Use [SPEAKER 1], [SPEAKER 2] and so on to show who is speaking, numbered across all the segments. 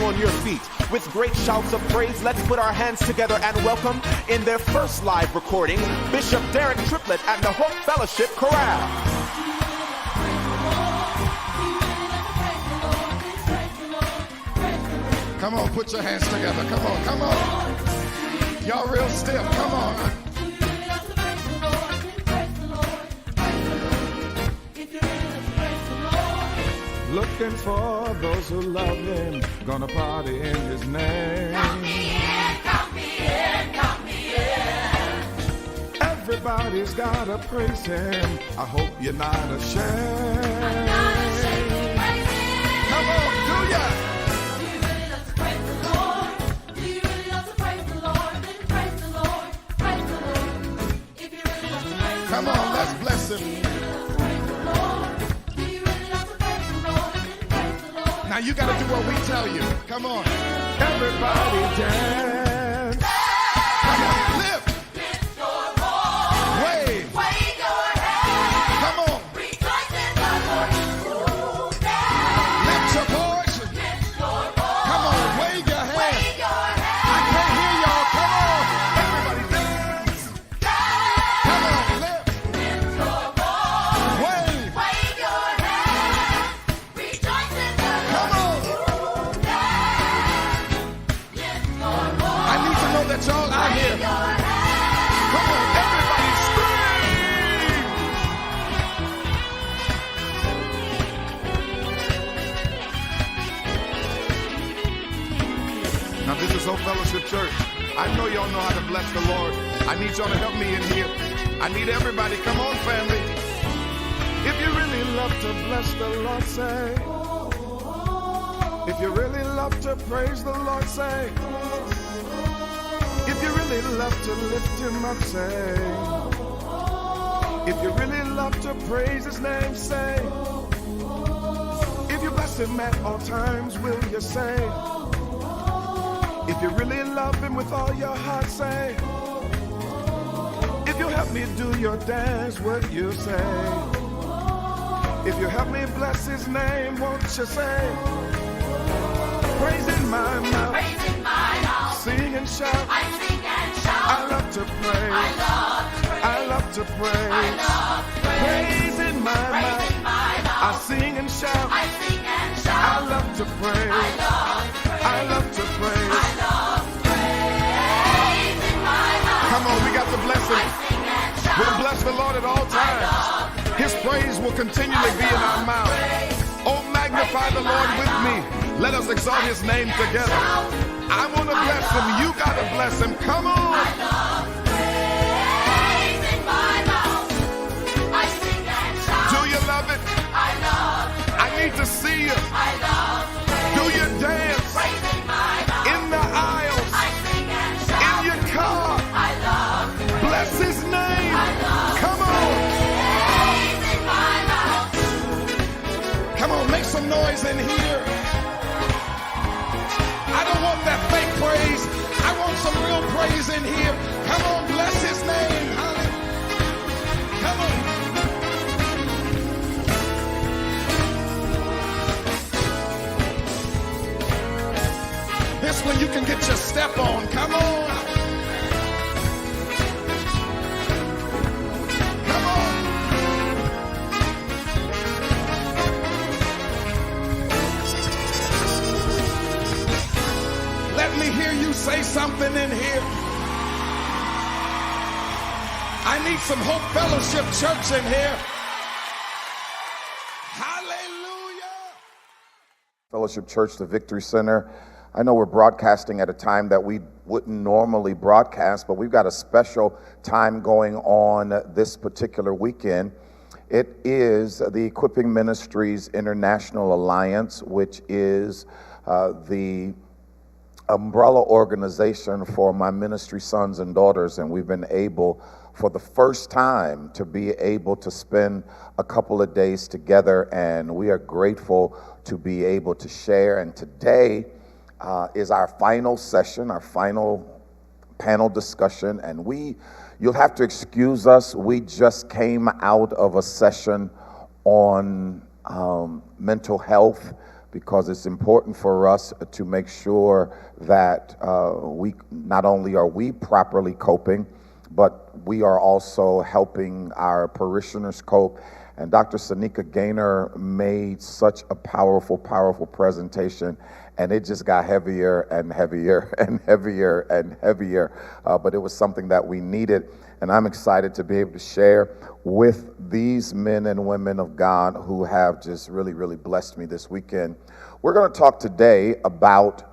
[SPEAKER 1] on your feet. With great shouts of praise, let's put our hands together and welcome, in their first live recording, Bishop Triplett and the Hope Fellowship Chorale.
[SPEAKER 2] Come on, put your hands together. Come on, come on. Y'all real stiff. Come on.
[SPEAKER 3] Looking for those who love him, gonna party in his name.
[SPEAKER 4] Count me in, count me in, count me in.
[SPEAKER 3] Everybody's gotta praise him. I hope you're not ashamed.
[SPEAKER 4] I'm not ashamed to praise him.
[SPEAKER 2] Come on, do ya?
[SPEAKER 4] Do you really love to praise the Lord? Do you really love to praise the Lord? Then praise the Lord, praise the Lord. If you really love to praise the
[SPEAKER 2] Come
[SPEAKER 4] Lord.
[SPEAKER 2] on, let's bless him. Now you got to do what we tell you. Come on.
[SPEAKER 3] Everybody dance.
[SPEAKER 2] Come on, lift.
[SPEAKER 4] Lift your voice.
[SPEAKER 2] Wave.
[SPEAKER 4] Wave your hand.
[SPEAKER 2] Come on.
[SPEAKER 4] Rejoice in the Lord. Ooh, dance.
[SPEAKER 2] Lift your voice.
[SPEAKER 4] Lift your voice.
[SPEAKER 2] Come on, wave your hand.
[SPEAKER 4] Wave your
[SPEAKER 2] I
[SPEAKER 4] hand.
[SPEAKER 2] can't hear y'all. Come on. Everybody dance.
[SPEAKER 4] Dance.
[SPEAKER 2] Come on, lift.
[SPEAKER 4] Lift your voice.
[SPEAKER 2] Wave.
[SPEAKER 4] Wave your hand. Rejoice in the Lord.
[SPEAKER 2] Come on.
[SPEAKER 4] Ooh, dance. Lift your voice.
[SPEAKER 2] I need to know that y'all out
[SPEAKER 4] Wave
[SPEAKER 2] here.
[SPEAKER 4] your hand.
[SPEAKER 2] Come on, everybody scream. Now this is Hope Fellowship Church. I know y'all know how to bless the Lord. I need y'all to help me in here. I need everybody. Come on, family.
[SPEAKER 3] If you really love to bless the Lord, say. If you really love to praise the Lord, say. If you really love to lift him up, say. If you really love to praise his name, say. If you bless him at all times, will you say? If you really love him with all your heart, say. If you help me do your dance, would you say? If you help me bless his name, won't you say? Praise in my mouth,
[SPEAKER 4] Praise in my mouth.
[SPEAKER 3] sing and shout.
[SPEAKER 4] I sing and shout.
[SPEAKER 3] I love to praise.
[SPEAKER 4] I love to praise.
[SPEAKER 3] I love to praise.
[SPEAKER 4] I love to praise.
[SPEAKER 3] Praise in my
[SPEAKER 4] Praise
[SPEAKER 3] mouth,
[SPEAKER 4] in my
[SPEAKER 3] I
[SPEAKER 4] mouth.
[SPEAKER 3] sing and shout.
[SPEAKER 4] I sing and
[SPEAKER 3] I
[SPEAKER 4] shout.
[SPEAKER 3] love to praise.
[SPEAKER 4] I love to praise.
[SPEAKER 3] I love to praise.
[SPEAKER 4] I love to praise in my mouth.
[SPEAKER 2] Come on, we got to bless
[SPEAKER 4] I
[SPEAKER 2] him.
[SPEAKER 4] sing and shout.
[SPEAKER 2] We'll bless the Lord at all times. His praise will continually be in our mouth. Oh, magnify the Lord with me. Let us exalt his name together. I want to bless him. You got to bless him. Come on.
[SPEAKER 4] I love to praise in my mouth. I sing and shout.
[SPEAKER 2] Do you love it?
[SPEAKER 4] I love to praise.
[SPEAKER 2] I need to see you.
[SPEAKER 4] I love to praise.
[SPEAKER 2] Do you dance
[SPEAKER 4] Praise in my mouth.
[SPEAKER 2] in the aisles,
[SPEAKER 4] I sing and
[SPEAKER 2] in
[SPEAKER 4] shout.
[SPEAKER 2] your car?
[SPEAKER 4] I love to praise.
[SPEAKER 2] Bless his name.
[SPEAKER 4] I love
[SPEAKER 2] Come on.
[SPEAKER 4] praise in my mouth.
[SPEAKER 2] Come on, make some noise in here. I don't want that fake praise. I want some real praise in here. Come on, bless his name. Come on. This one you can get your step on. Come on. Come on. Let me hear you say something in here. I need some Hope Fellowship Church in here. Hallelujah.
[SPEAKER 5] Fellowship Church, the Victory Center. I know we're broadcasting at a time that we wouldn't normally broadcast, but we've got a special time going on this particular weekend. It is the Equipping Ministries International Alliance, which is the umbrella organization for my ministry sons and daughters, and we've been able for the first time to be able to spend a couple of days together, and we are grateful to be able to share. And today is our final session, our final panel discussion, and you'll have to excuse us, we just came out of a session on mental health, because it's important for us to make sure that we not only are we properly coping, but we are also helping our parishioners cope. And Dr. Sanika Gaynor made such a powerful presentation, and it just got heavier and heavier and heavier and heavier. But it was something that we needed, and I'm excited to be able to share with these men and women of God who have just really blessed me this weekend. We're going to talk today about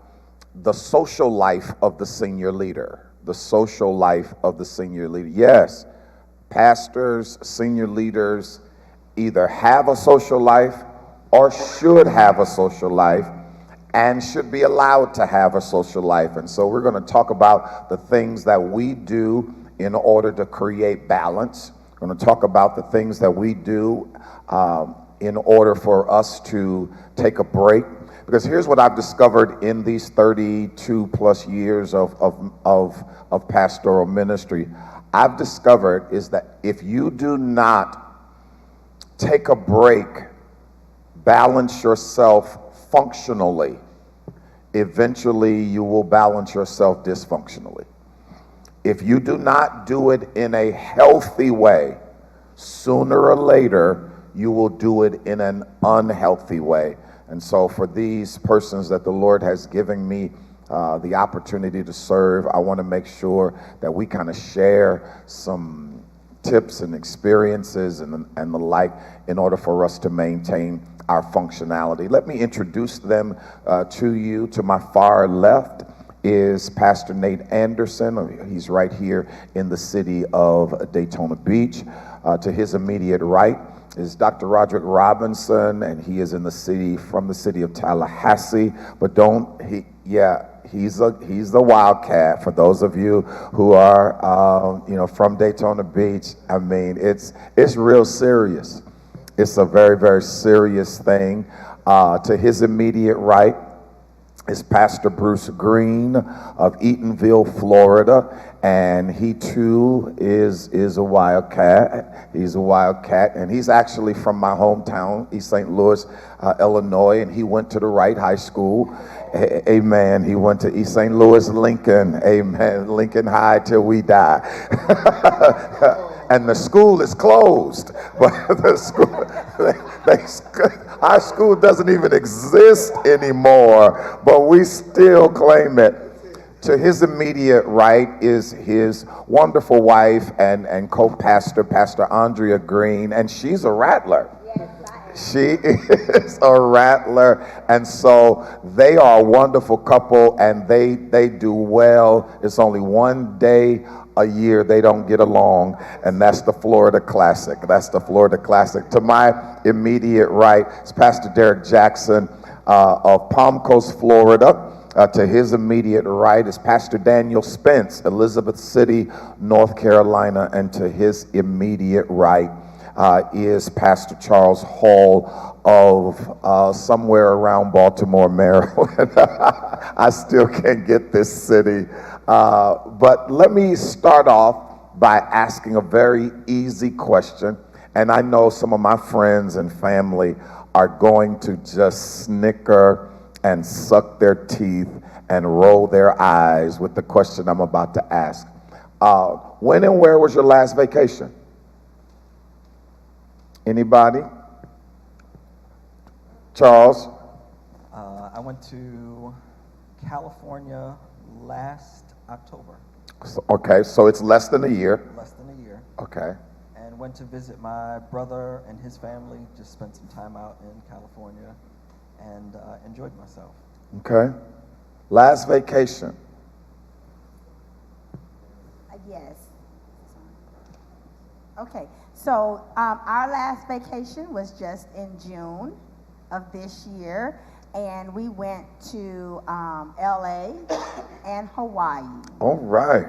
[SPEAKER 5] the social life of the senior leader. The social life of the senior leader. Yes, pastors, senior leaders either have a social life or should have a social life and should be allowed to have a social life. And so we're going to talk about the things that we do in order to create balance. We're going to talk about the things that we do in order for us to take a break. Because here's what I've discovered in these 32 plus years of pastoral ministry. I've discovered is that if you do not take a break, balance yourself functionally, eventually you will balance yourself dysfunctionally. If you do not do it in a healthy way, sooner or later you will do it in an unhealthy way. And so for these persons that the Lord has given me the opportunity to serve, I want to make sure that we kind of share some tips and experiences and the like in order for us to maintain our functionality. Let me introduce them to you. To my far left is Pastor Nate Anderson. He's right here in the city of Daytona Beach. To his immediate right is Dr. Roderick Robinson, and he is from the city of Tallahassee. But he's the Wildcat. For those of you who are from Daytona Beach, I mean, it's real serious. It's a very serious thing. To his immediate right is Pastor Bruce Green of Eatonville, Florida, and he too is a Wildcat. He's a Wildcat, and he's actually from my hometown, East St. Louis, Illinois, and he went to the right high school. Amen. He went to East St. Louis Lincoln. Amen. Lincoln High till we die. And the school is closed, but the school, our school doesn't even exist anymore, but we still claim it. To his immediate right is his wonderful wife and co-pastor, Pastor Andrea Green, and she's a rattler. She is a rattler, and so they are a wonderful couple, and they do well. It's only one day a year they don't get along, and that's the Florida Classic. That's the Florida Classic. To my immediate right is Pastor Derek Jackson of Palm Coast, Florida. To his immediate right is Pastor Daniel Spence, Elizabeth City, North Carolina, and to his immediate right is Pastor Charles Hall of somewhere around Baltimore, Maryland. I still can't get this city. But let me start off by asking a very easy question. And I know some of my friends and family are going to just snicker and suck their teeth and roll their eyes with the question I'm about to ask. When and where was your last vacation? Anybody? Charles?
[SPEAKER 6] I went to California last October.
[SPEAKER 5] Okay, so it's less than a year.
[SPEAKER 6] Less than a year.
[SPEAKER 5] Okay.
[SPEAKER 6] And went to visit my brother and his family. Just spent some time out in California and enjoyed myself.
[SPEAKER 5] Okay. Last vacation.
[SPEAKER 7] Yes. Okay. So our last vacation was just in June of this year, and we went to LA and Hawaii.
[SPEAKER 5] All right.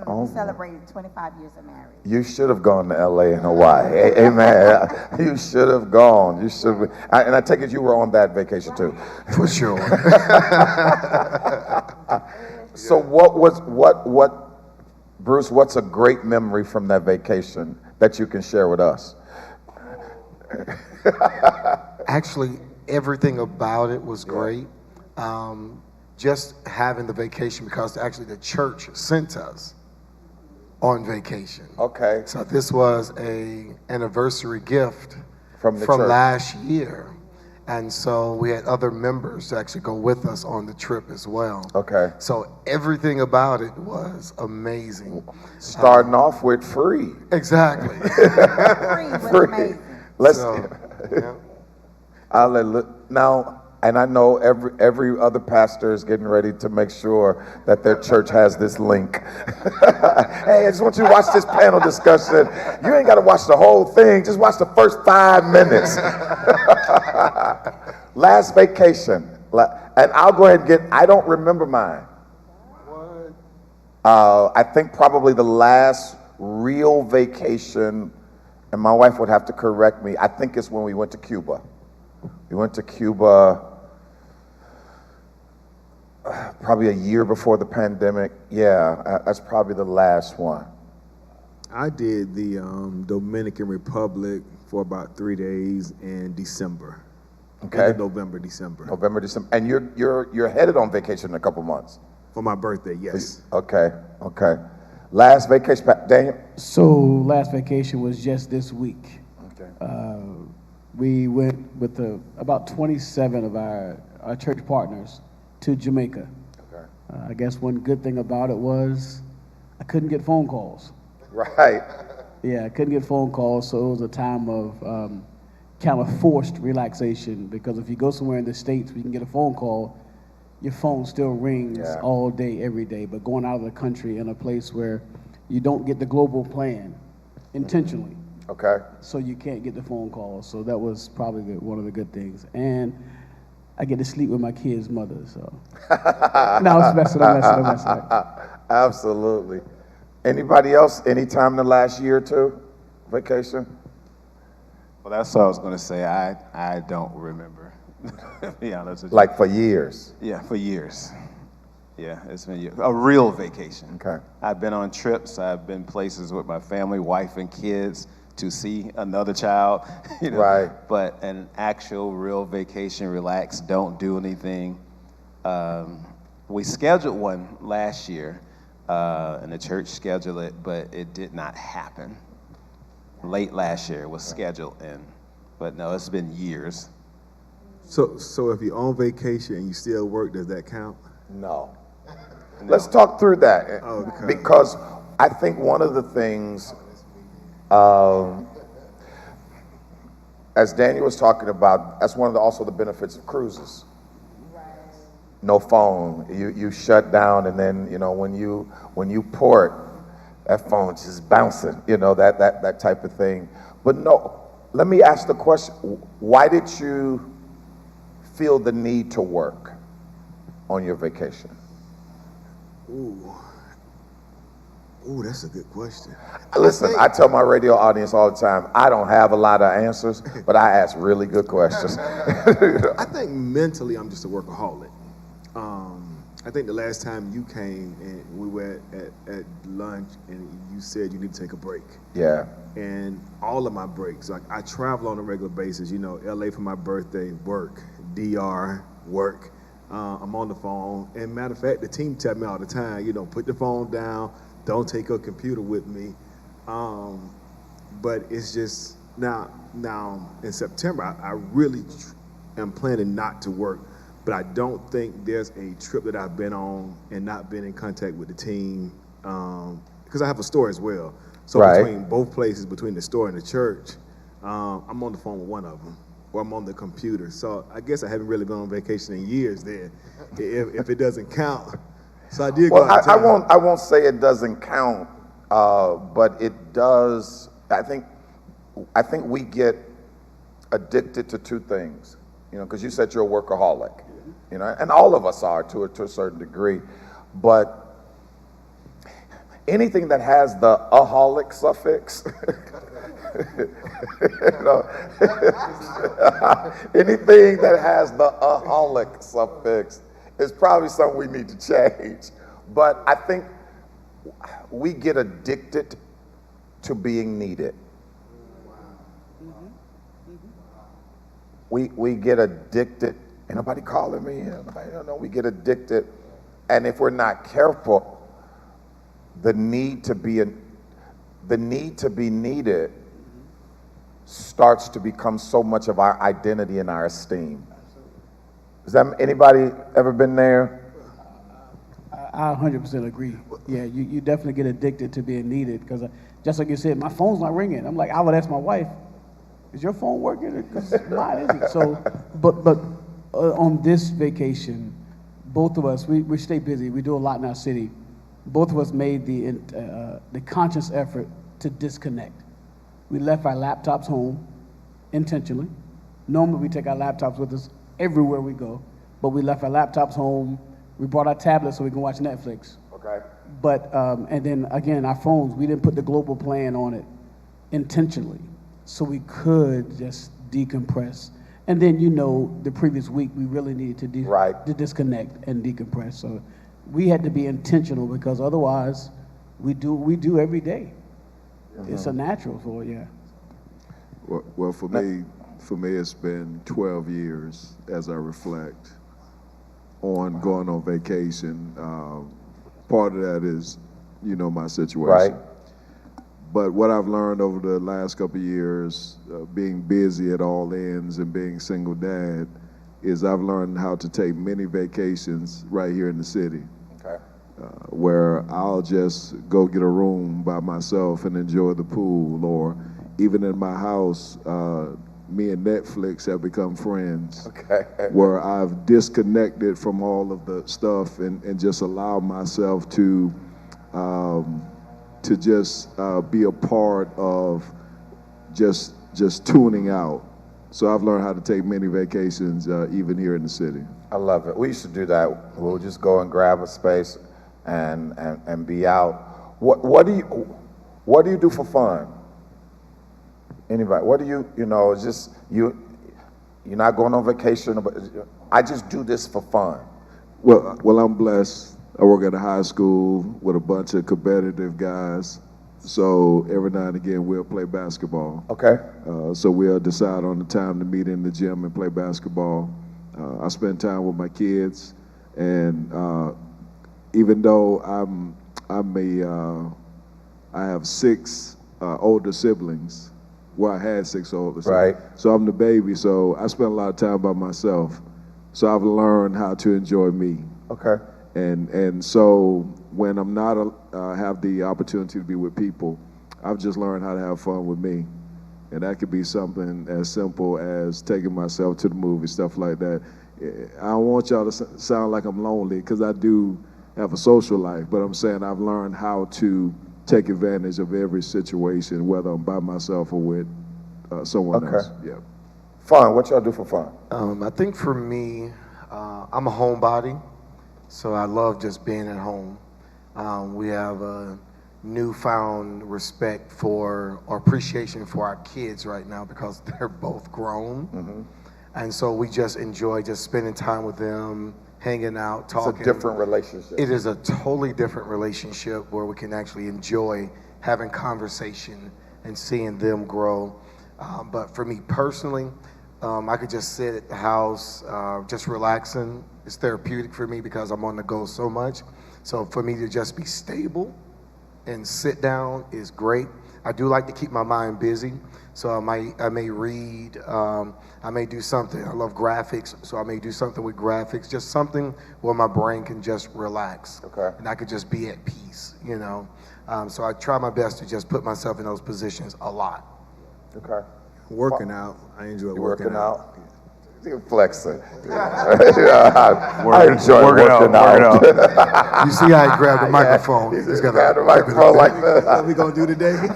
[SPEAKER 7] We celebrated 25 years of marriage.
[SPEAKER 5] You should have gone to LA and Hawaii. Amen. You should have gone. You should have. And I take it you were on that vacation too.
[SPEAKER 2] For sure.
[SPEAKER 5] So what Bruce, what's a great memory from that vacation that you can share with us?
[SPEAKER 8] Actually, everything about it was great. Just having the vacation, because actually the church sent us on vacation.
[SPEAKER 5] Okay.
[SPEAKER 8] So this was a anniversary gift
[SPEAKER 5] From the church.
[SPEAKER 8] last year. And so we had other members to actually go with us on the trip as well.
[SPEAKER 5] Okay.
[SPEAKER 8] So everything about it was amazing.
[SPEAKER 5] Starting off with free.
[SPEAKER 8] Exactly.
[SPEAKER 7] Free was amazing.
[SPEAKER 5] Let's.
[SPEAKER 8] Yeah.
[SPEAKER 5] Now, and I know every other pastor is getting ready to make sure that their church has this link. Hey, I just want you to watch this panel discussion. You ain't got to watch the whole thing. Just watch the first 5 minutes. Last vacation. And I'll go ahead and I don't remember mine. I think probably the last real vacation, and my wife would have to correct me, I think it's when we went to Cuba. We went to Cuba probably a year before the pandemic. Yeah, that's probably the last one.
[SPEAKER 9] I did the Dominican Republic for about 3 days in December.
[SPEAKER 5] Okay.
[SPEAKER 9] November, December.
[SPEAKER 5] November, December. And you're headed on vacation in a couple months.
[SPEAKER 9] For my birthday, yes.
[SPEAKER 5] Okay. Last vacation, Daniel?
[SPEAKER 10] So last vacation was just this week.
[SPEAKER 5] Okay.
[SPEAKER 10] We went with about 27 of our church partners to Jamaica.
[SPEAKER 5] Okay.
[SPEAKER 10] I guess one good thing about it was I couldn't get phone calls.
[SPEAKER 5] Right.
[SPEAKER 10] Yeah, I couldn't get phone calls, so it was a time of kind of forced relaxation, because if you go somewhere in the States where you can get a phone call, your phone still rings all day, every day. But going out of the country in a place where you don't get the global plan intentionally,
[SPEAKER 5] Okay.
[SPEAKER 10] so you can't get the phone calls. So that was probably one of the good things. And I get to sleep with my kid's mother, so. No, I'm messing.
[SPEAKER 5] Absolutely. Anybody else, any time in the last year or two, vacation?
[SPEAKER 11] Well, that's what I was going to say. I don't remember, to be honest with you.
[SPEAKER 5] Like for years?
[SPEAKER 11] Yeah, for years. Yeah, it's been years. A real vacation.
[SPEAKER 5] Okay.
[SPEAKER 11] I've been on trips. I've been places with my family, wife and kids, to see another child.
[SPEAKER 5] Right.
[SPEAKER 11] But an actual real vacation, relax, don't do anything. We scheduled one last year, and the church scheduled it, but it did not happen. Late last year it was scheduled in, but no, it's been years.
[SPEAKER 9] So if you're on vacation and you still work, does that count?
[SPEAKER 5] No. Let's talk through that.
[SPEAKER 9] Okay.
[SPEAKER 5] Because I think one of the things, as Daniel was talking about, that's one of also the benefits of cruises. No phone. You shut down, and then when you port, that phone just bouncing. That type of thing. But no, let me ask the question: why did you feel the need to work on your vacation?
[SPEAKER 9] Ooh, that's a good question.
[SPEAKER 5] Listen, I tell my radio audience all the time, I don't have a lot of answers, but I ask really good questions.
[SPEAKER 9] I think mentally I'm just a workaholic. I think the last time you came and we were at lunch and you said you need to take a break.
[SPEAKER 5] Yeah.
[SPEAKER 9] And all of my breaks, like I travel on a regular basis, LA for my birthday, work, DR, work. I'm on the phone. And matter of fact, the team tell me all the time, put the phone down, don't take a computer with me. But it's just now in September, I really am planning not to work. But I don't think there's a trip that I've been on and not been in contact with the team, because I have a store as well. So between both places, between the store and the church, I'm on the phone with one of them, or I'm on the computer. So I guess I haven't really been on vacation in years there, if it doesn't count. So I did go out of town.
[SPEAKER 5] I won't say it doesn't count, but it does. I think we get addicted to two things, because you said you're a workaholic. And all of us are to a certain degree, but anything that has the aholic suffix, anything that has the aholic suffix is probably something we need to change. But I think we get addicted to being needed. we get addicted. Ain't nobody calling me. Nobody don't know. We get addicted, and if we're not careful, the need to be needed starts to become so much of our identity and our esteem. Has that anybody ever been there?
[SPEAKER 10] I 100% agree. Yeah, you definitely get addicted to being needed because just like you said, my phone's not ringing. I'm like, I would ask my wife, is your phone working? Because mine isn't. So, but on this vacation, both of us, we stay busy. We do a lot in our city. Both of us made the conscious effort to disconnect. We left our laptops home intentionally. Normally we take our laptops with us everywhere we go, but we left our laptops home. We brought our tablets so we can watch Netflix.
[SPEAKER 5] Okay.
[SPEAKER 10] But, and then again, our phones, we didn't put the global plan on it intentionally. So we could just decompress. And then, the previous week, we really needed to disconnect and decompress. So we had to be intentional because otherwise, we do every day. Mm-hmm. It's a natural for, yeah.
[SPEAKER 9] Well, for me, it's been 12 years as I reflect on going on vacation. Part of that is, my situation.
[SPEAKER 5] Right.
[SPEAKER 9] But what I've learned over the last couple of years, being busy at all ends and being single dad, is I've learned how to take many vacations right here in the city.
[SPEAKER 5] Okay.
[SPEAKER 9] Where I'll just go get a room by myself and enjoy the pool, or even in my house, me and Netflix have become friends.
[SPEAKER 5] Okay.
[SPEAKER 9] Where I've disconnected from all of the stuff and just allowed myself to just be a part of just tuning out. So I've learned how to take many vacations, even here in the city.
[SPEAKER 5] I love it. We used to do that. We'll just go and grab a space and be out. What do you do for fun? Anybody? What do it's just you're not going on vacation, but I just do this for fun.
[SPEAKER 9] Well, I'm blessed. I work at a high school with a bunch of competitive guys. So every now and again, we'll play basketball.
[SPEAKER 5] Okay.
[SPEAKER 9] So we'll decide on the time to meet in the gym and play basketball. I spend time with my kids, and even though I have 6 older siblings. Well, I had 6 older siblings.
[SPEAKER 5] Right.
[SPEAKER 9] So I'm the baby. So I spend a lot of time by myself. So I've learned how to enjoy me.
[SPEAKER 5] Okay.
[SPEAKER 9] And so when I'm not have the opportunity to be with people, I've just learned how to have fun with me. And that could be something as simple as taking myself to the movies, stuff like that. I don't want y'all to sound like I'm lonely, because I do have a social life, but I'm saying I've learned how to take advantage of every situation, whether I'm by myself or with someone else. Yeah.
[SPEAKER 5] Fun. What y'all do for fun?
[SPEAKER 8] I think for me, I'm a homebody, so I love just being at home. We have a newfound respect for or appreciation for our kids right now because they're both grown. Mm-hmm. And so we just enjoy just spending time with them, hanging out, talking.
[SPEAKER 5] It's a different relationship.
[SPEAKER 8] It is a totally different relationship where we can actually enjoy having conversation and seeing them grow. But for me personally, I could just sit at the house, just relaxing. It's therapeutic for me because I'm on the go so much. So for me to just be stable and sit down is great. I do like to keep my mind busy. So I may read, I may do something. I love graphics, so I may do something with graphics, just something where my brain can just relax.
[SPEAKER 5] Okay.
[SPEAKER 8] And I could just be at peace, So I try my best to just put myself in those positions a lot.
[SPEAKER 5] Okay.
[SPEAKER 9] Working out. I enjoy
[SPEAKER 5] working out. You're flexing. I enjoy working out.
[SPEAKER 8] You see how he grabbed the microphone.
[SPEAKER 5] He's got the microphone like that.
[SPEAKER 9] What we gonna do today?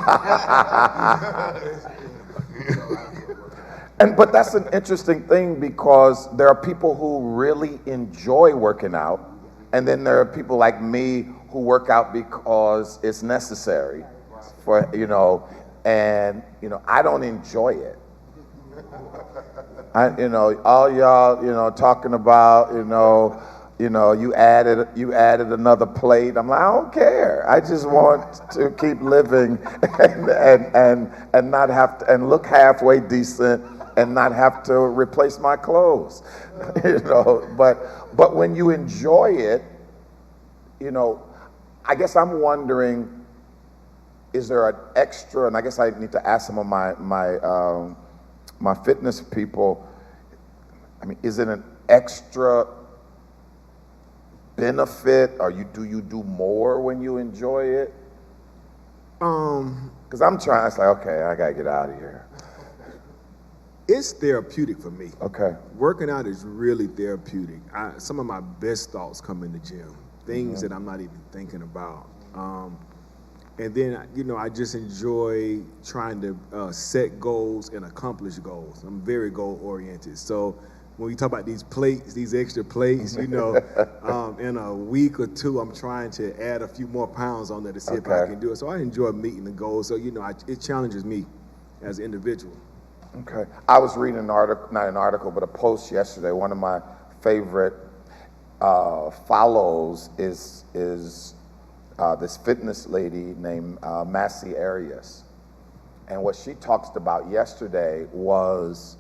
[SPEAKER 5] But that's an interesting thing, because there are people who really enjoy working out, and then there are people like me who work out because it's necessary for, and I don't enjoy it. All y'all, talking about, you added another plate. I'm like, I don't care. I just want to keep living and not have to, and look halfway decent and not have to replace my clothes. You know, but when you enjoy it, you know, I guess I'm wondering, is there an extra, and I guess I need to ask some of my fitness people, I mean, is it an extra benefit, or do you do more when you enjoy it? Because I'm trying, it's like, okay, I gotta get out of here.
[SPEAKER 9] It's therapeutic for me.
[SPEAKER 5] Okay.
[SPEAKER 9] Working out is really therapeutic. Some of my best thoughts come in the gym, things that I'm not even thinking about. And then, you know, I just enjoy trying to set goals and accomplish goals. I'm very goal oriented. So when we talk about these plates, these extra plates, you know, in a week or two, I'm trying to add a few more pounds on there to see if I can do it. So I enjoy meeting the goals. So, you know, it challenges me as an individual.
[SPEAKER 5] Okay. I was reading an article, not an article, but a post yesterday. One of my favorite follows is this fitness lady named Massey Arias. And what she talked about yesterday was,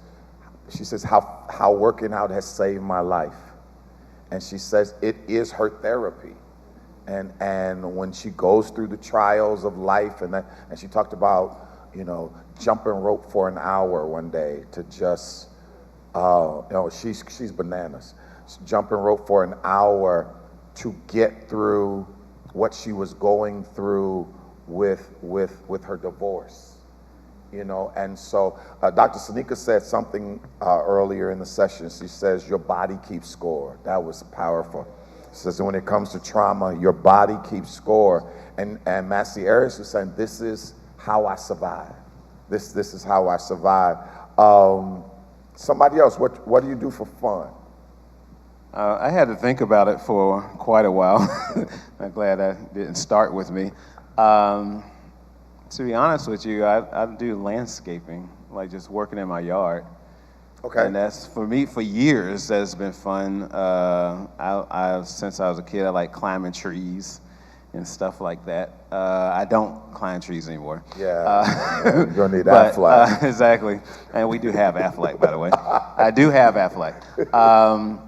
[SPEAKER 5] she says how working out has saved my life. And she says it is her therapy. And when she goes through the trials of life, and she talked about, you know, jumping rope for an hour one day to just, you know, she's bananas. Jumping rope for an hour to get through what she was going through with her divorce, you know. And so Dr. Sanika said something earlier in the session. She says, your body keeps score. That was powerful. She says, when it comes to trauma, your body keeps score. And Massey Arias was saying, this is how I survive. This is how I survive. Somebody else, what do you do for fun?
[SPEAKER 11] I had to think about it for quite a while. I'm glad that didn't start with me. To be honest with you, I do landscaping, like just working in my yard.
[SPEAKER 5] Okay.
[SPEAKER 11] And that's, for me, for years, that's been fun. Since I was a kid, I like climbing trees and stuff like that. I don't climb trees anymore.
[SPEAKER 5] Yeah, you're gonna need Aflac.
[SPEAKER 11] Exactly, and we do have Aflac, by the way. I do have Aflac.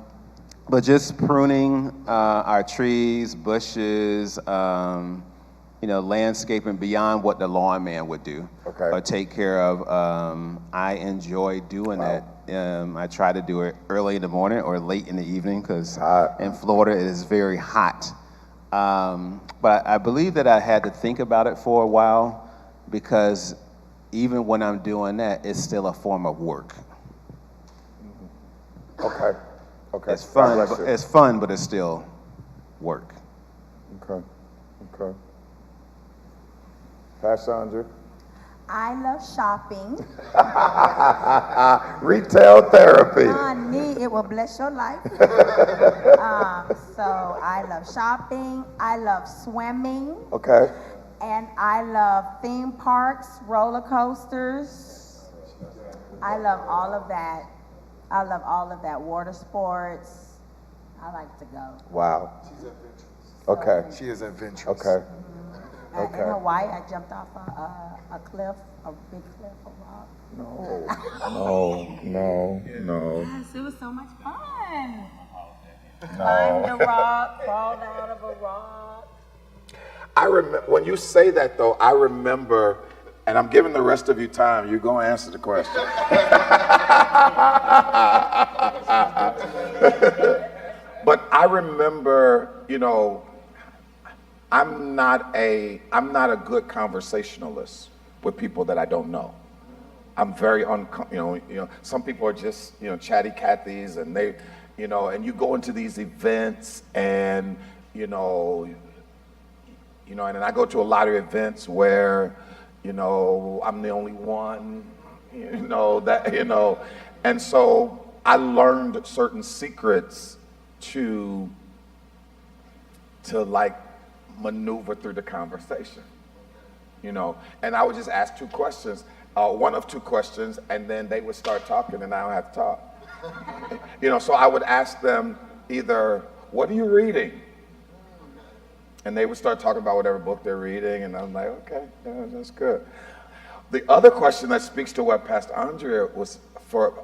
[SPEAKER 11] But just pruning our trees, bushes, you know, landscaping beyond what the lawn man would do or take care of. I enjoy doing that. I try to do it early in the morning or late in the evening because in Florida it is very hot. But I believe that I had to think about it for a while because even when I'm doing that, it's still a form of work.
[SPEAKER 5] Okay. Okay.
[SPEAKER 11] It's fun. It's fun, but it's still work.
[SPEAKER 5] Okay. Okay. Pastor Andre?
[SPEAKER 7] I love shopping.
[SPEAKER 5] Retail therapy.
[SPEAKER 7] Honey, it will bless your life. So I love shopping. I love swimming.
[SPEAKER 5] Okay.
[SPEAKER 7] And I love theme parks, roller coasters. I love all of that. I love all of that. Water sports. I like to go.
[SPEAKER 5] Wow.
[SPEAKER 8] She's adventurous.
[SPEAKER 5] Okay.
[SPEAKER 8] She is adventurous.
[SPEAKER 5] Okay.
[SPEAKER 7] In Hawaii, I jumped off a cliff, a big cliff, a rock.
[SPEAKER 5] No.
[SPEAKER 7] Yes, it was so much fun. Climbed a rock, crawled out of a rock.
[SPEAKER 5] I remember, when you say that though, I remember, and I'm giving the rest of you time, you're going to answer the question. But I remember, you know, I'm not a good conversationalist with people that I don't know. I'm very you know, some people are just, you know, chatty Cathys, and they, you know, and you go into these events and, you know, and then I go to a lot of events where, you know, I'm the only one, you know, and so I learned certain secrets to like maneuver through the conversation, you know, and I would just ask two questions, one of two questions, and then they would start talking and I don't have to talk. You know, so I would ask them either, what are you reading? And they would start talking about whatever book they're reading, and I'm like, okay, yeah, that's good. The other question that speaks to what Pastor Andrea was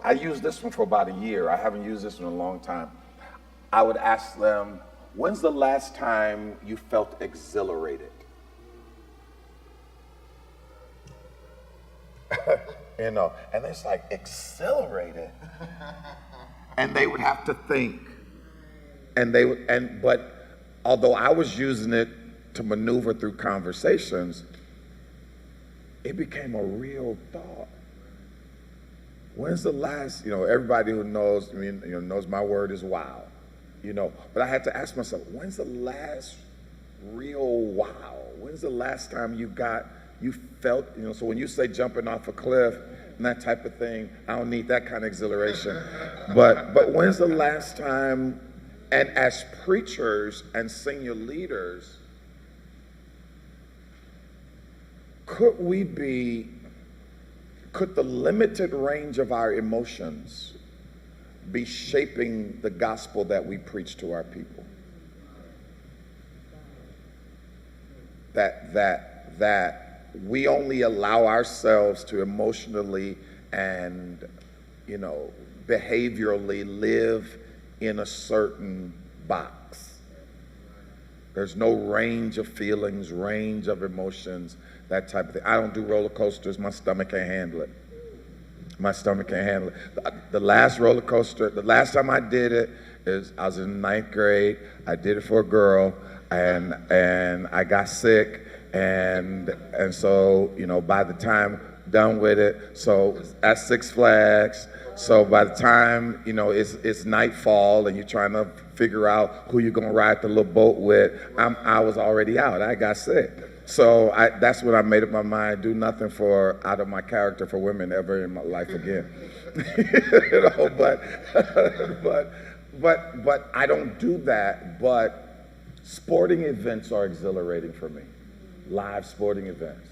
[SPEAKER 5] I used this one for about a year. I haven't used this one in a long time. I would ask them, when's the last time you felt exhilarated? You know, and it's like, exhilarated. And they would have to think. But although I was using it to maneuver through conversations, it became a real thought. When's the last, everybody who knows me, knows my word is wow, but I had to ask myself, when's the last real wow? When's the last time you felt, so when you say jumping off a cliff and that type of thing, I don't need that kind of exhilaration. But when's the last time, and as preachers and senior leaders, could the limited range of our emotions be shaping the gospel that we preach to our people? That we only allow ourselves to emotionally and, behaviorally live in a certain box. There's no range of feelings, range of emotions, that type of thing. I don't do roller coasters. My stomach can't handle it. My stomach can't handle it. The last roller coaster, the last time I did it is I was in ninth grade. I did it for a girl, and I got sick, and so by the time done with it, so at Six Flags. So by the time it's nightfall and you're trying to figure out who you're gonna ride the little boat with, I was already out. I got sick. So that's when I made up my mind, do nothing out of my character for women ever in my life again. But I don't do that. But sporting events are exhilarating for me. Live sporting events.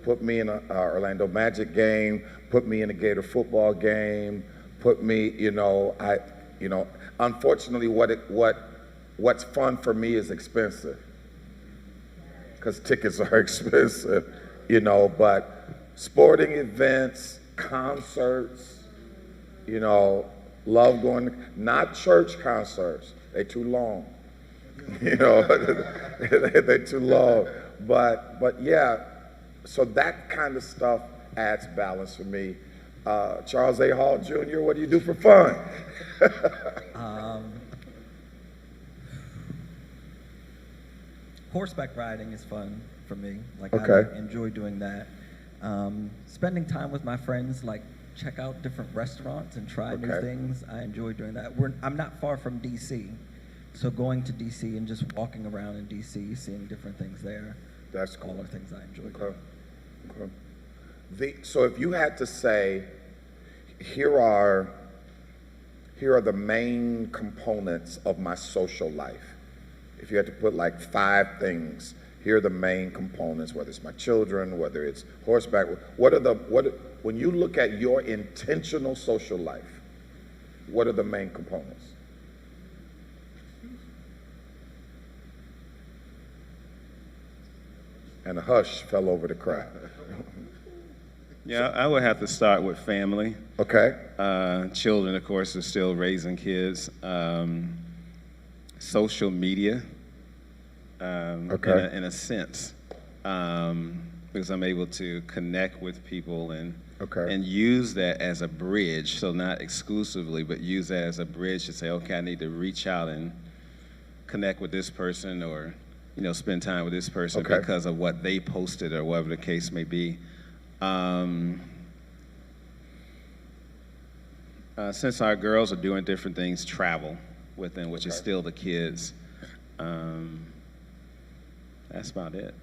[SPEAKER 5] Put me in an Orlando Magic game, put me in a Gator football game, put me, unfortunately what's fun for me is expensive. Because tickets are expensive, but sporting events, concerts, love going, not church concerts, they're too long, they're too long, but yeah, so that kind of stuff adds balance for me. Charles A. Hall Jr., what do you do for fun?
[SPEAKER 6] Horseback riding is fun for me.
[SPEAKER 5] Okay.
[SPEAKER 6] I enjoy doing that. Spending time with my friends, check out different restaurants and try new things. I enjoy doing that. I'm not far from DC, so going to DC and just walking around in DC, seeing different things there.
[SPEAKER 5] That's cool.
[SPEAKER 6] All are things I enjoy doing.
[SPEAKER 5] Okay. So if you had to say, here are the main components of my social life. If you had to put 5 things, here are the main components, whether it's my children, whether it's horseback, when you look at your intentional social life, what are the main components? And a hush fell over the crowd.
[SPEAKER 11] Yeah, I would have to start with family.
[SPEAKER 5] Okay.
[SPEAKER 11] Children, of course, are still raising kids. Social media, in a sense, because I'm able to connect with people and use that as a bridge. So not exclusively, but use that as a bridge to say, okay, I need to reach out and connect with this person, or spend time with this person because of what they posted or whatever the case may be. Since our girls are doing different things, travel with them, which is still the kids. That's about it.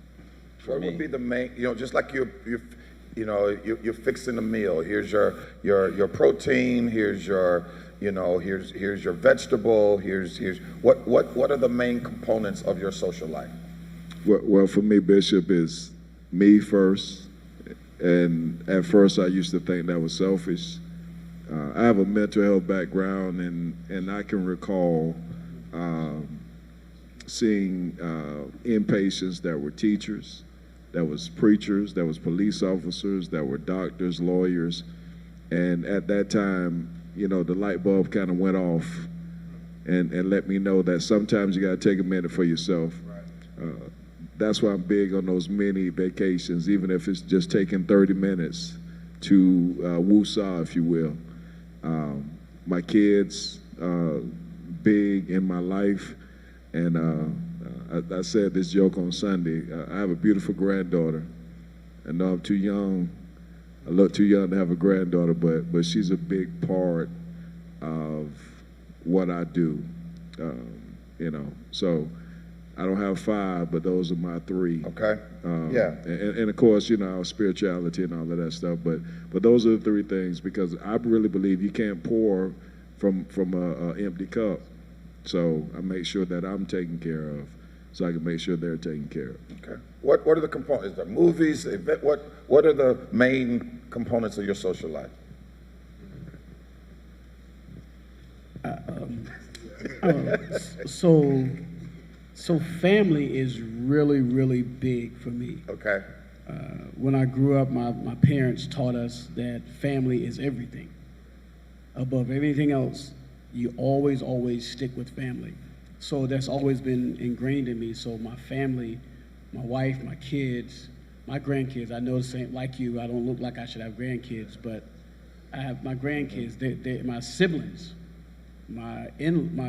[SPEAKER 5] What would be the main, just like you're fixing a meal. Here's your protein. Here's your, here's your vegetable. Here's what are the main components of your social life?
[SPEAKER 9] Well, for me, Bishop, is me first. And at first, I used to think that was selfish. I have a mental health background, and I can recall seeing inpatients that were teachers, that was preachers, that was police officers, that were doctors, lawyers, And at that time, you know, the light bulb kind of went off and let me know that sometimes you got to take a minute for yourself. That's why I'm big on those mini vacations, even if it's just taking 30 minutes to woosah, if you will. My kids, big in my life, and I said this joke on Sunday. I have a beautiful granddaughter. I know I'm too young. I look too young to have a granddaughter, but she's a big part of what I do. You know, so I don't have 5, but those are my 3.
[SPEAKER 5] Okay. Yeah.
[SPEAKER 9] And of course, you know, spirituality and all of that stuff. But those are the 3 things, because I really believe you can't pour from an empty cup. So I make sure that I'm taken care of, so I can make sure they're taken care of.
[SPEAKER 5] Okay. What are the components? The movies, event, what are the main components of your social life?
[SPEAKER 10] So family is really, really big for me.
[SPEAKER 5] Okay.
[SPEAKER 10] When I grew up, my parents taught us that family is everything. Above everything else, you always stick with family. So that's always been ingrained in me. So my family, my wife, my kids, my grandkids, I know the same, like you, I don't look like I should have grandkids, but I have my grandkids, they're my siblings, my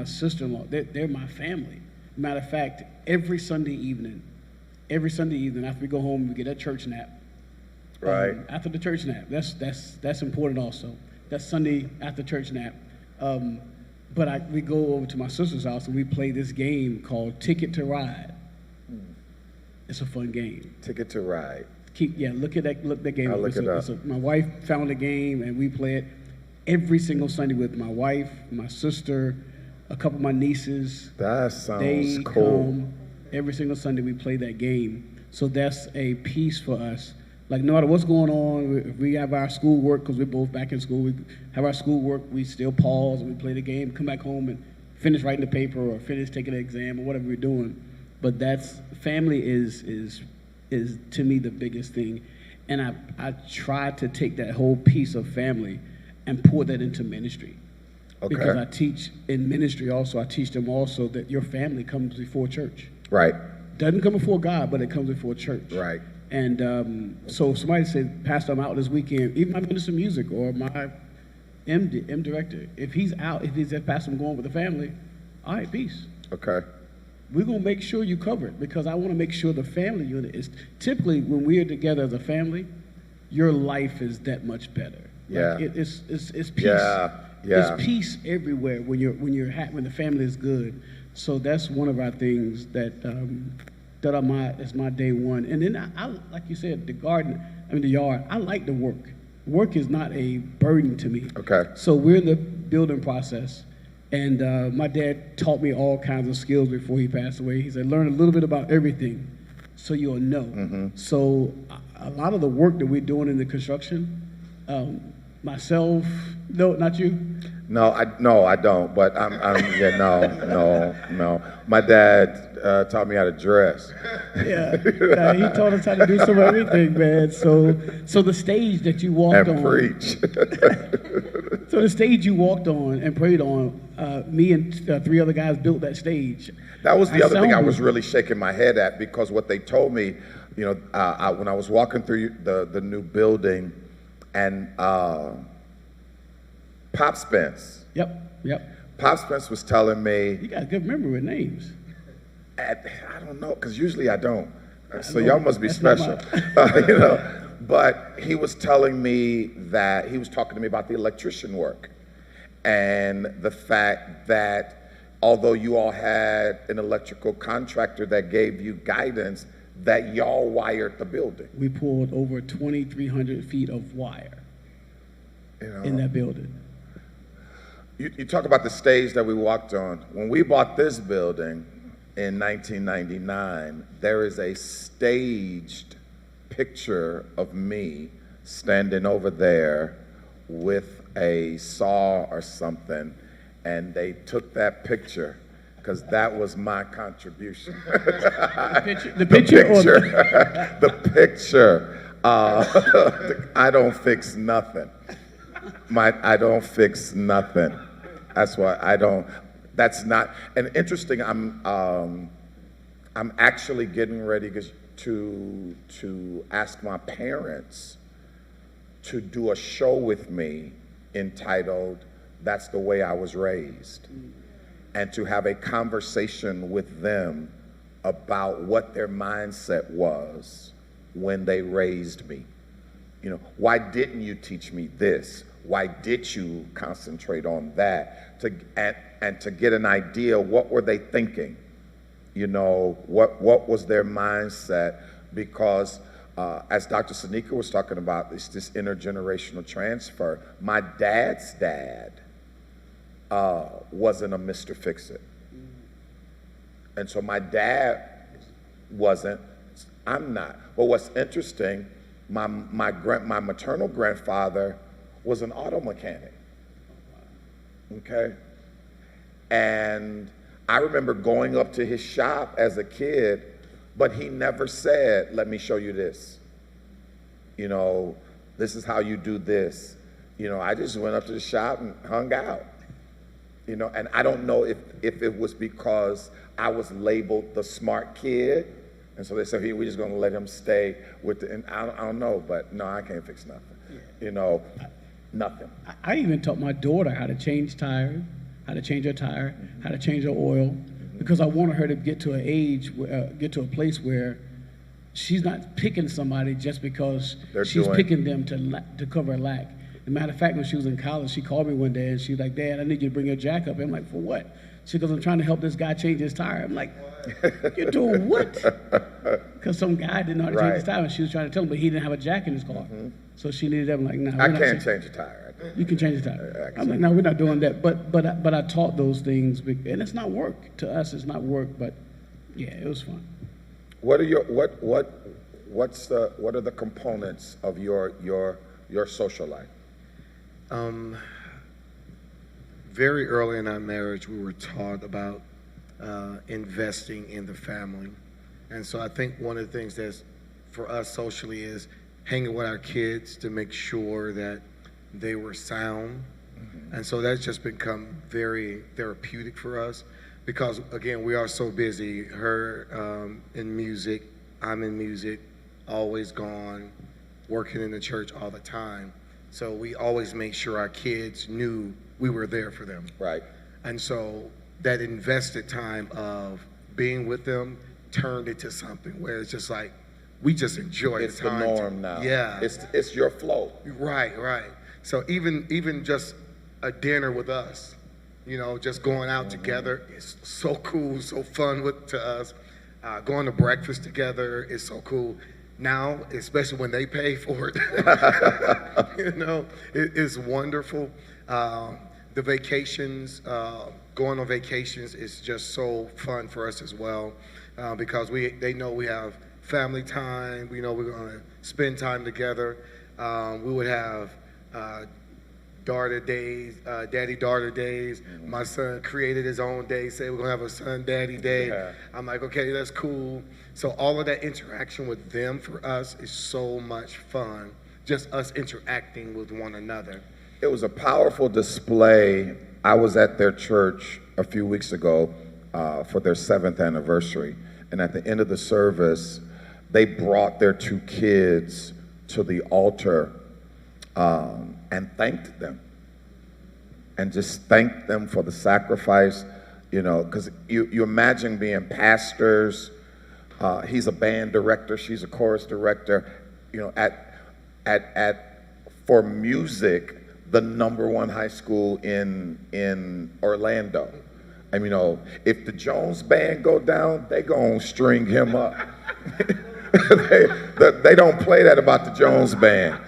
[SPEAKER 10] sister-in-law, they're my family. Matter of fact, every Sunday evening after we go home, we get a church nap.
[SPEAKER 5] Right.
[SPEAKER 10] After the church nap, that's important also. That's Sunday after church nap. But we go over to my sister's house and we play this game called Ticket to Ride. It's a fun game.
[SPEAKER 5] Ticket to Ride.
[SPEAKER 10] Look at that game.
[SPEAKER 5] I'll look it up.
[SPEAKER 10] My wife found the game and we play it every single Sunday with my wife, my sister, a couple of my nieces.
[SPEAKER 5] That sounds
[SPEAKER 10] they
[SPEAKER 5] cool.
[SPEAKER 10] Come every single Sunday we play that game. So that's a piece for us. Like, no matter what's going on, if we have our school work, because we're both back in school, we have our school work, we still pause and we play the game, come back home and finish writing the paper or finish taking the exam or whatever we're doing. But family is to me the biggest thing. And I try to take that whole piece of family and pour that into ministry.
[SPEAKER 5] Okay.
[SPEAKER 10] Because I teach in ministry also, I teach them also that your family comes before church.
[SPEAKER 5] Right.
[SPEAKER 10] Doesn't come before God, but it comes before church.
[SPEAKER 5] Right.
[SPEAKER 10] And so somebody said, Pastor, I'm out this weekend. Even my minister of music or my M director, if he's out, if he said, Pastor, I'm going with the family, all right, peace.
[SPEAKER 5] Okay.
[SPEAKER 10] We're going to make sure you cover it, because I want to make sure the family unit is, typically when we're together as a family, your life is that much better.
[SPEAKER 5] Yeah.
[SPEAKER 10] Like it's peace.
[SPEAKER 5] Yeah.
[SPEAKER 10] It's peace everywhere when the family is good. So that's one of our things that is my day one. And then I like you said, the yard, I like to work. Work is not a burden to me.
[SPEAKER 5] Okay.
[SPEAKER 10] So we're in the building process. And my dad taught me all kinds of skills before he passed away. He said, learn a little bit about everything so you'll know. Mm-hmm. So a lot of the work that we're doing in the construction, myself, no, not you?
[SPEAKER 5] No, I don't. But no. My dad taught me how to dress.
[SPEAKER 10] Yeah, he taught us how to do some of everything, man. So the stage that you walked on.
[SPEAKER 5] And preach.
[SPEAKER 10] So the stage you walked on and prayed on, me and 3 other guys built that stage.
[SPEAKER 5] That was the other thing I was really shaking my head at, because what they told me, when I was walking through the new building, and Pop Spence.
[SPEAKER 10] Yep.
[SPEAKER 5] Pop Spence was telling me.
[SPEAKER 10] You got a good memory with names.
[SPEAKER 5] I don't know, because usually I don't. So y'all must be special. But he was telling me that he was talking to me about the electrician work, and the fact that although you all had an electrical contractor that gave you guidance, that y'all wired the building.
[SPEAKER 10] We pulled over 2,300 feet of wire in that building.
[SPEAKER 5] You talk about the stage that we walked on. When we bought this building in 1999, there is a staged picture of me standing over there with a saw or something, and they took that picture because that was my contribution.
[SPEAKER 10] The picture.
[SPEAKER 5] The picture. I don't fix nothing. I don't fix nothing. That's why I don't. That's not. And interesting. I'm actually getting ready to ask my parents to do a show with me entitled "That's the Way I Was Raised," and to have a conversation with them about what their mindset was when they raised me. You know, why didn't you teach me this? Why did you concentrate on that? And to get an idea, what were they thinking? You know, what was their mindset? Because as Dr. Sanika was talking about, this intergenerational transfer. My dad's dad wasn't a Mr. Fix-It. And so my dad wasn't, I'm not. But what's interesting, my maternal grandfather was an auto mechanic, okay? And I remember going up to his shop as a kid, but he never said, let me show you this. You know, this is how you do this. You know, I just went up to the shop and hung out. You know, and I don't know if it was because I was labeled the smart kid, and so they said, hey, we're just gonna let him stay with the, and I don't know, but no, I can't fix nothing. Yeah. You know, nothing.
[SPEAKER 10] I even taught my daughter how to change tires, how to change her tire, how to change her oil, because I wanted her to get to an age, get to a place where she's not picking somebody just because she's picking them to cover a lack. As a matter of fact, when she was in college, she called me one day and she was like, Dad, I need you to bring your jack up. I'm like, for what? She goes, I'm trying to help this guy change his tire. I'm like, you're doing what? Because some guy didn't know how to change his tire, and she was trying to tell him, but he didn't have a jack in his car. So she needed that. I'm like, no.
[SPEAKER 5] I can't change a tire.
[SPEAKER 10] You can change the tire. I'm like, no, we're not doing that. But I taught those things, and it's not work. To us, it's not work, but yeah, it was fun.
[SPEAKER 5] What are your what are the components of your social life?
[SPEAKER 8] Very early in our marriage, we were taught about investing in the family. And so I think one of the things that's for us socially is hanging with our kids to make sure that they were sound. And so that's just become very therapeutic for us because, again, we are so busy. Her in music, I'm in music, always gone, working in the church all the time. So we always made sure our kids knew we were there for them.
[SPEAKER 5] Right.
[SPEAKER 8] And so that invested time of being with them turned into something where it's just like, we just enjoy the time.
[SPEAKER 5] It's the norm now.
[SPEAKER 8] Yeah.
[SPEAKER 5] It's your flow.
[SPEAKER 8] Right. So even just a dinner with us, you know, just going out together is so cool, so fun to us. Going to breakfast together is so cool. Now, especially when they pay for it, you know, it is wonderful. The vacations, going on vacations is just so fun for us as well, because they know we have family time. We know we're going to spend time together. We would have daughter days, daddy-daughter days. My son created his own day, said we're going to have a son-daddy day. Yeah. I'm like, okay, that's cool. So all of that interaction with them for us is so much fun, just us interacting with one another.
[SPEAKER 5] It was a powerful display. I was at their church a few weeks ago for their 7th anniversary. And at the end of the service, they brought their 2 kids to the altar and thanked them. And just thanked them for the sacrifice, you know, because you imagine being pastors. He's a band director, she's a chorus director, you know, for music, the #1 high school in Orlando. I mean, you know, if the Jones band go down, they gonna string him up. they don't play that about the Jones band.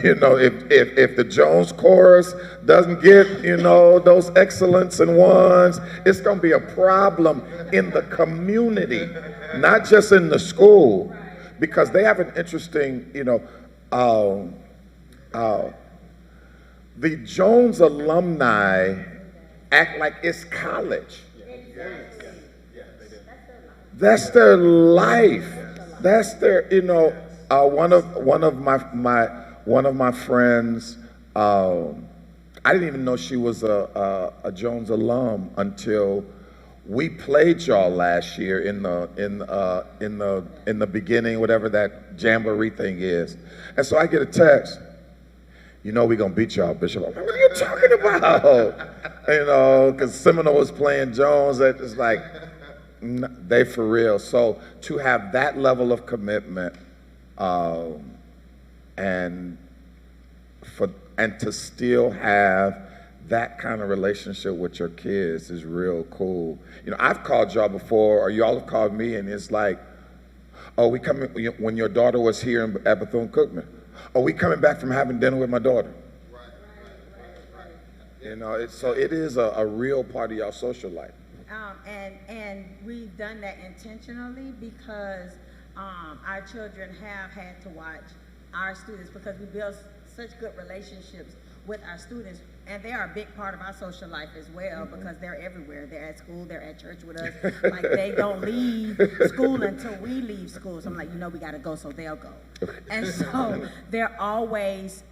[SPEAKER 5] You know, if the Jones chorus doesn't get, you know, those excellence and ones, it's gonna be a problem in the community, not just in the school, because they have an interesting, you know, the Jones alumni act like it's college. That's their life. That's their, you know, one of my friends I didn't even know she was a Jones alum until we played y'all last year in the beginning, whatever that jamboree thing is. And so I get a text, you know we're gonna beat y'all, Bishop. I'm like, what are you talking about? You know, because Seminole was playing Jones. It's like, they for real. So to have that level of commitment, and to still have that kind of relationship with your kids is real cool. You know, I've called y'all before, or y'all have called me, and it's like, oh, we coming, when your daughter was here at Bethune-Cookman, oh, we coming back from having dinner with my daughter. You know, so it is a real part of y'all social life.
[SPEAKER 7] And we've done that intentionally because our children have had to watch our students because we build such good relationships with our students, and they are a big part of our social life as well because they're everywhere. They're at school, they're at church with us. Like, they don't leave school until we leave school. So I'm like, you know, we got to go, so they'll go. And so they're always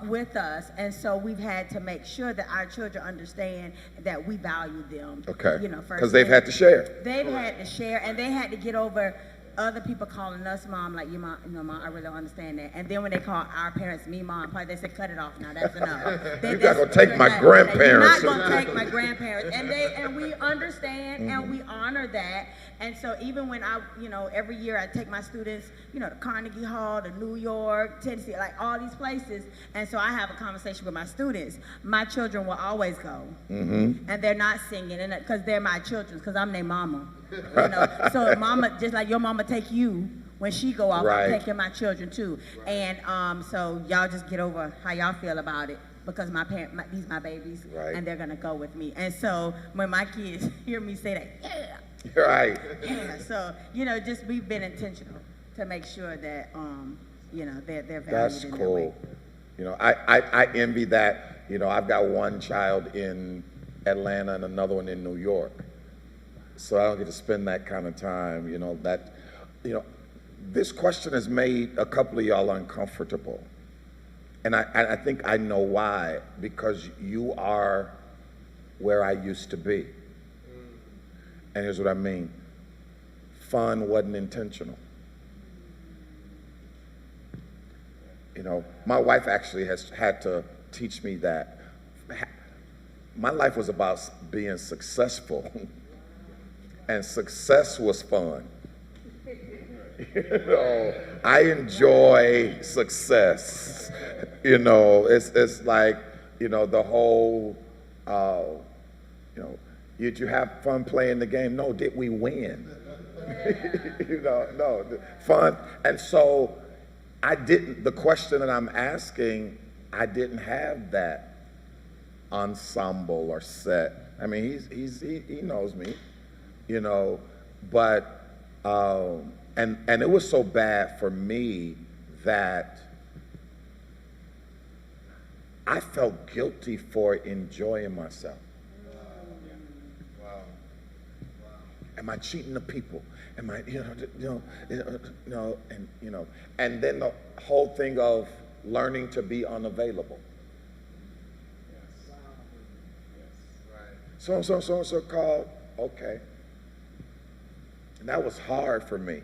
[SPEAKER 7] with us, and so we've had to make sure that our children understand that we value them.
[SPEAKER 5] Okay.
[SPEAKER 7] You know, first
[SPEAKER 5] because they've had to share.
[SPEAKER 7] They've had to share, and they had to get over other people calling us mom, like, you mom, you know, mom, I really don't understand that. And then when they call our parents me mom, probably they say, cut it off now, that's enough.
[SPEAKER 5] You're not gonna take my grandparents.
[SPEAKER 7] You're not gonna take my grandparents. And we understand and we honor that. And so even when I, you know, every year I take my students, you know, to Carnegie Hall, to New York, Tennessee, like all these places. And so I have a conversation with my students. My children will always go. And they're not singing, and because they're my children, because I'm their mama. You know, so mama, just like your mama take you when she go off, I'm taking my children too. And so y'all just get over how y'all feel about it because these my babies, and they're gonna go with me. And so when my kids hear me say that, yeah, so you know, just we've been intentional to make sure that you know they're valued.
[SPEAKER 5] That's
[SPEAKER 7] in
[SPEAKER 5] cool.
[SPEAKER 7] that way.
[SPEAKER 5] You know, I envy that. You know, I've got one child in Atlanta and another one in New York. So I don't get to spend that kind of time, you know, this question has made a couple of y'all uncomfortable. And I think I know why, because you are where I used to be. And here's what I mean. Fun wasn't intentional. You know, my wife actually has had to teach me that. My life was about being successful. And success was fun. You know, I enjoy success. You know, it's like, you know, the whole, you know, did you have fun playing the game? No, did we win? You know, no, fun. And so the question that I'm asking, I didn't have that ensemble or set. I mean, he knows me. You know, but, and it was so bad for me that I felt guilty for enjoying myself. Am I cheating the people? Am I, and then the whole thing of learning to be unavailable. So called, okay. And that was hard for me,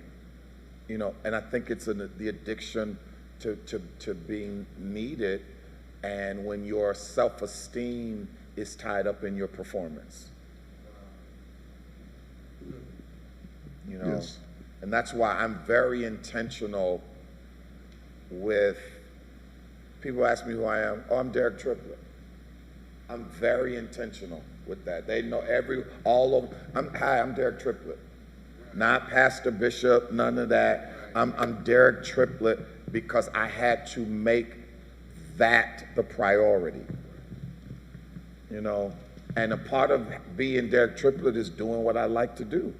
[SPEAKER 5] you know, and I think it's the addiction to being needed, and when your self-esteem is tied up in your performance. You know, and that's why I'm very intentional with, people ask me who I am. Oh, I'm Derek Triplett. I'm very intentional with that. They know hi, I'm Derek Triplett. Not Pastor Bishop, none of that. I'm Derek Triplett because I had to make that the priority. You know, and a part of being Derek Triplett is doing what I like to do.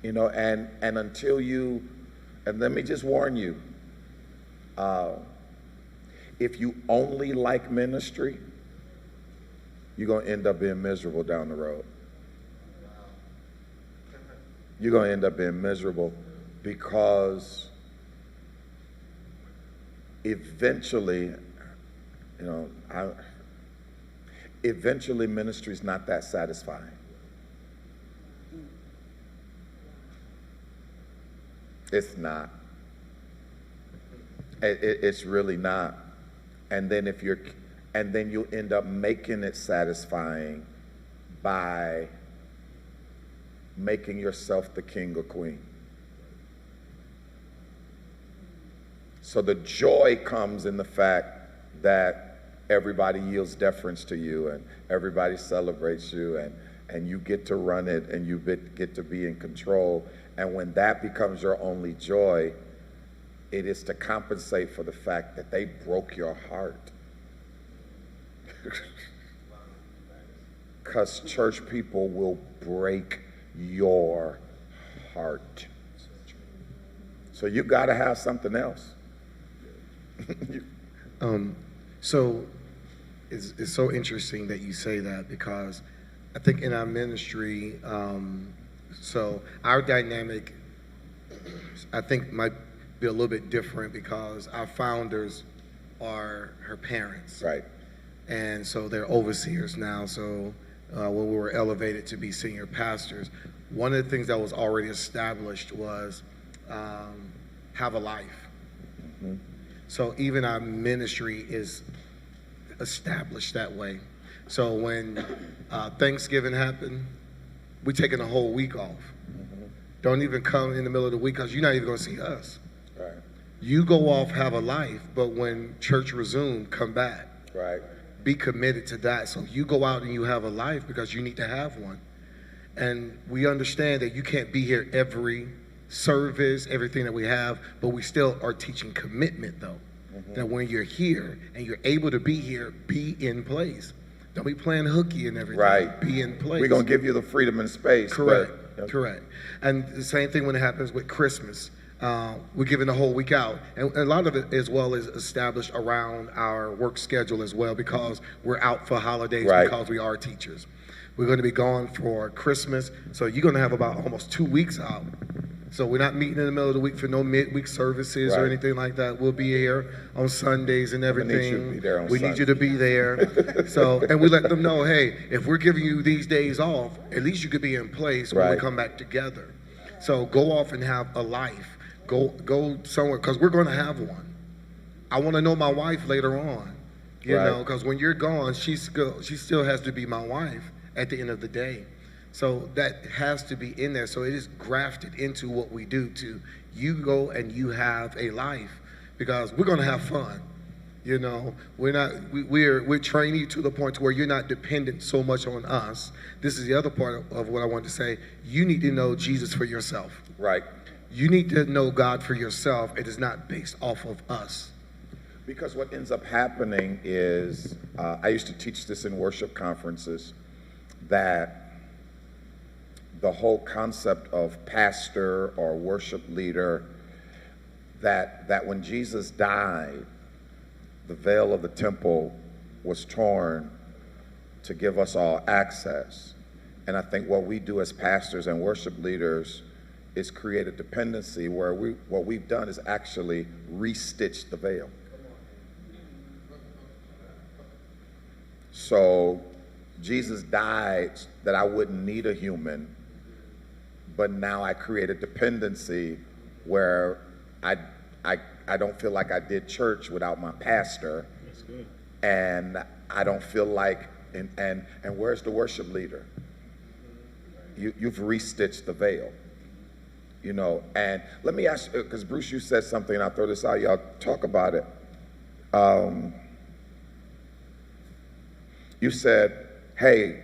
[SPEAKER 5] You know, and until you, and let me just warn you, if you only like ministry, you're going to end up being miserable down the road. You're going to end up being miserable because eventually, You know, eventually ministry's not that satisfying. It's not. It's really not. And then you end up making it satisfying by making yourself the king or queen. So the joy comes in the fact that everybody yields deference to you and everybody celebrates you and you get to run it and you get to be in control. And when that becomes your only joy, it is to compensate for the fact that they broke your heart. Because church people will break your heart. So you got to have something else.
[SPEAKER 8] So it's so interesting that you say that, because I think in our ministry, so our dynamic, I think might be a little bit different because our founders are her parents.
[SPEAKER 5] Right.
[SPEAKER 8] And so they're overseers now. So when we were elevated to be senior pastors, one of the things that was already established was have a life.
[SPEAKER 5] Mm-hmm.
[SPEAKER 8] So even our ministry is established that way. So when Thanksgiving happened, we're taking a whole week off.
[SPEAKER 5] Mm-hmm.
[SPEAKER 8] Don't even come in the middle of the week because you're not even going to see us.
[SPEAKER 5] Right.
[SPEAKER 8] You go off, have a life, but when church resume, come back.
[SPEAKER 5] Right.
[SPEAKER 8] Be committed to that. So you go out and you have a life because you need to have one. And we understand that you can't be here every service, everything that we have, but we still are teaching commitment though. Mm-hmm. That when you're here and you're able to be here, be in place. Don't be playing hooky and everything.
[SPEAKER 5] Right.
[SPEAKER 8] Be in place.
[SPEAKER 5] We're going to give you the freedom and space.
[SPEAKER 8] Correct. Correct. And the same thing when it happens with Christmas. We're giving the whole week out. And a lot of it as well is established around our work schedule as well, because we're out for holidays, right, because we are teachers. We're going to be gone for Christmas. So you're going to have about almost 2 weeks out. So we're not meeting in the middle of the week for no midweek services or anything like that. We'll be here on Sundays and everything.
[SPEAKER 5] We need you to be there on
[SPEAKER 8] We need you to be there. So, and we let them know, hey, if we're giving you these days off, at least you could be in place when we come back together. So go off and have a life. Go somewhere, because we're going to have one. I want to know my wife later on, you know, because when you're gone, she still has to be my wife at the end of the day. So that has to be in there. So it is grafted into what we do to you go and you have a life, because we're going to have fun. You know, we're training you to the point to where you're not dependent so much on us. This is the other part of what I want to say. You need to know Jesus for yourself.
[SPEAKER 5] Right.
[SPEAKER 8] You need to know God for yourself. It is not based off of us.
[SPEAKER 5] Because what ends up happening is, I used to teach this in worship conferences, that the whole concept of pastor or worship leader, that when Jesus died, the veil of the temple was torn to give us all access. And I think what we do as pastors and worship leaders is create a dependency where what we've done is actually re-stitch the veil. So Jesus died that I wouldn't need a human, but now I create a dependency where I don't feel like I did church without my pastor.
[SPEAKER 9] That's good.
[SPEAKER 5] And I don't feel like, and where's the worship leader? You've re-stitched the veil. You know, and let me ask you, because Bruce, you said something, and I'll throw this out, y'all talk about it. You said, hey,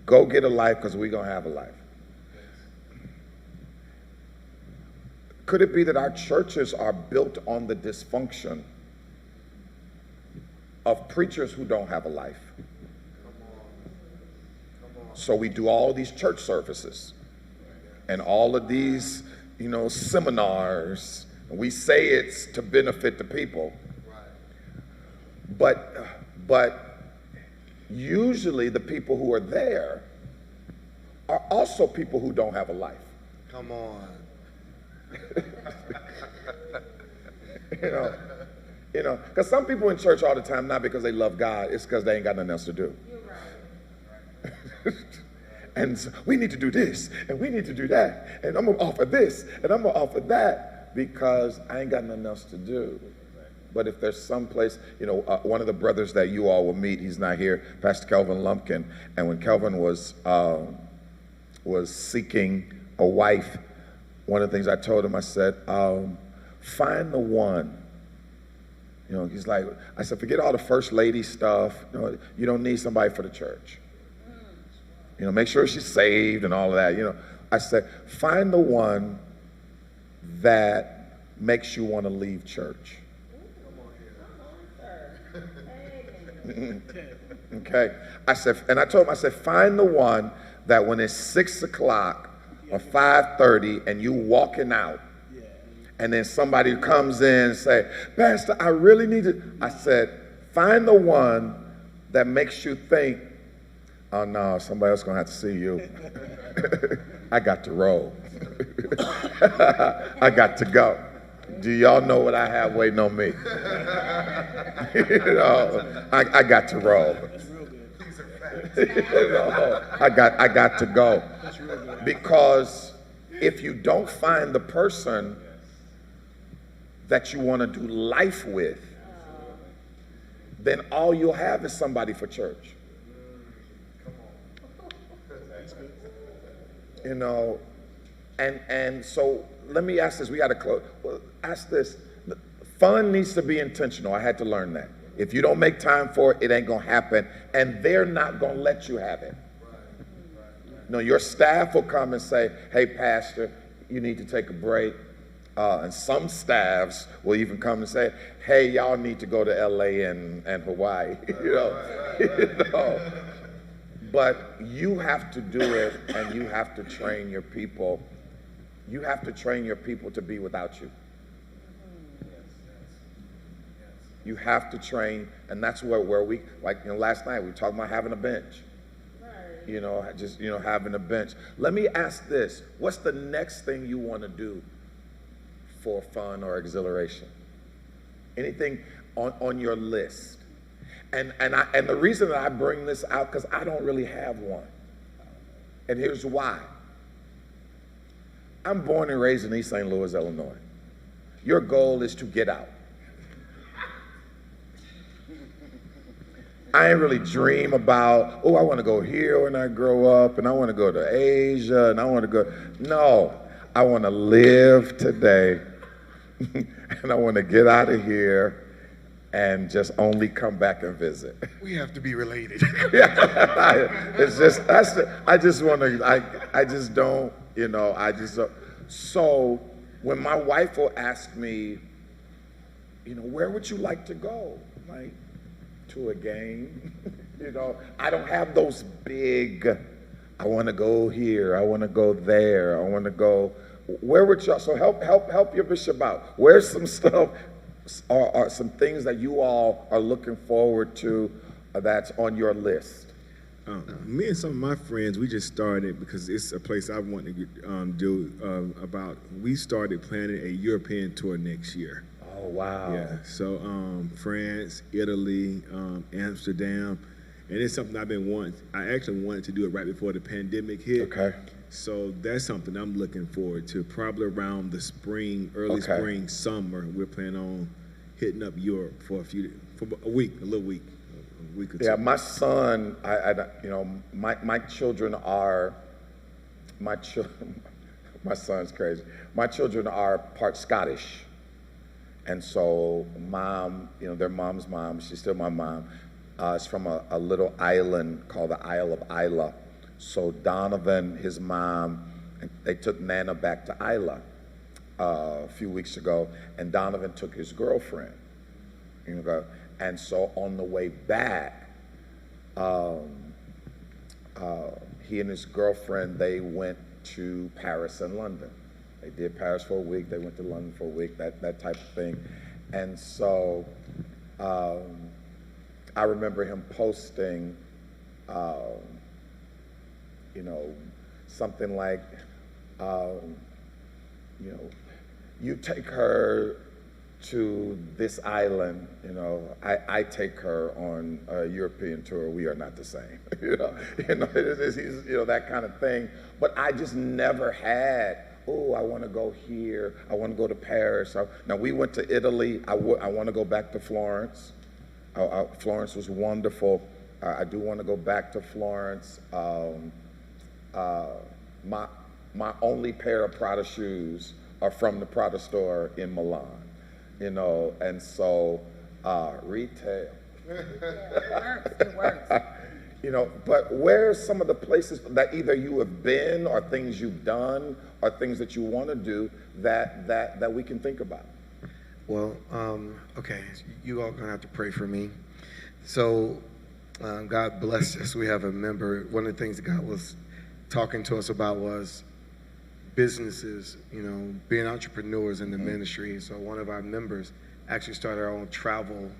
[SPEAKER 5] go get a life because we're going to have a life. Could it be that our churches are built on the dysfunction of preachers who don't have a life? So we do all these church services and all of these, you know, seminars. We say it's to benefit the people. But usually the people who are there are also people who don't have a life.
[SPEAKER 8] Come on.
[SPEAKER 5] You know, because some people in church all the time, not because they love God, it's because they ain't got nothing else to do. You're right. And so we need to do this, and we need to do that, and I'm going to offer this, and I'm going to offer that, because I ain't got nothing else to do. But if there's some place, you know, one of the brothers that you all will meet, he's not here, Pastor Kelvin Lumpkin, and when Kelvin was seeking a wife, one of the things I told him, I said, find the one. You know, he's like, I said, forget all the first lady stuff. You know, you don't need somebody for the church. You know, make sure she's saved and all of that. You know, I said, find the one that makes you want to leave church. Okay. I said, and I told him, I said, find the one that when it's 6 o'clock or 5:30 and you walking out, and then somebody comes in and say, Pastor, I really need to. I said, find the one that makes you think, oh no, somebody else gonna have to see you. I got to roll. I got to go. Do y'all know what I have waiting on me? You know, I got to roll. You know, I got to go. Because if you don't find the person that you want to do life with, then all you'll have is somebody for church. You know, and so let me ask this. We got to close. Well, ask this. Fun needs to be intentional. I had to learn that. If you don't make time for it, it ain't going to happen. And they're not going to let you have it. No, your staff will come and say, hey, Pastor, you need to take a break. And some staffs will even come and say, hey, y'all need to go to LA and Hawaii. You know? But you have to do it, and you have to train your people. You have to train your people to be without you. You have to train, and that's where we, like, you know, last night we talked about having a bench. You know, just, you know, having a bench. Let me ask this. What's the next thing you want to do for fun or exhilaration? Anything on your list? And the reason that I bring this out, because I don't really have one. And here's why. I'm born and raised in East St. Louis, Illinois. Your goal is to get out. I ain't really dream about, oh, I want to go here when I grow up, and I want to go to Asia, and I want to go. No, I want to live today, and I want to get out of here and just only come back and visit.
[SPEAKER 2] We have to be related.
[SPEAKER 5] It's just, I just want to, I just don't, you know, I just don't. So when my wife will ask me, you know, where would you like to go? Like, to a game. You know, I don't have those big, I want to go here, I want to go there, I want to go. Where would y'all, so help your bishop out. Where's some stuff, or some things that you all are looking forward to that's on your list?
[SPEAKER 9] Me and some of my friends, we just started, because it's a place I want to we started planning a European tour next year.
[SPEAKER 5] Oh, wow.
[SPEAKER 9] Yeah, so France, Italy, Amsterdam, and it's something I've been wanting. I actually wanted to do it right before the pandemic hit.
[SPEAKER 5] Okay.
[SPEAKER 9] So that's something I'm looking forward to. Probably around the spring, early spring, summer, we're planning on hitting up Europe for a week, a little week, a week or two.
[SPEAKER 5] Yeah, my son, you know, my children are, my son's crazy. My children are part Scottish. And so mom, you know, their mom's mom, she's still my mom, is from a little island called the Isle of Isla. So Donovan, his mom, they took Nana back to Isla a few weeks ago, and Donovan took his girlfriend. You know, and so on the way back, he and his girlfriend, they went to Paris and London. They did Paris for a week, they went to London for a week, that type of thing. And so I remember him posting, you know, something like, you know, you take her to this island, you know, I take her on a European tour. We are not the same, that kind of thing. But I just never had, I want to go here. I want to go to Paris. Now, we went to Italy. I want to go back to Florence. Florence was wonderful. I do want to go back to Florence. My only pair of Prada shoes are from the Prada store in Milan, and so retail.
[SPEAKER 7] It works.
[SPEAKER 5] But where are some of the places that either you have been or things you've done or things that you want to do that we can think about?
[SPEAKER 8] Well, okay, you all gonna have to pray for me. So, God bless us. We have a member. One of the things that God was talking to us about was businesses, being entrepreneurs in the ministry. So one of our members actually started our own travel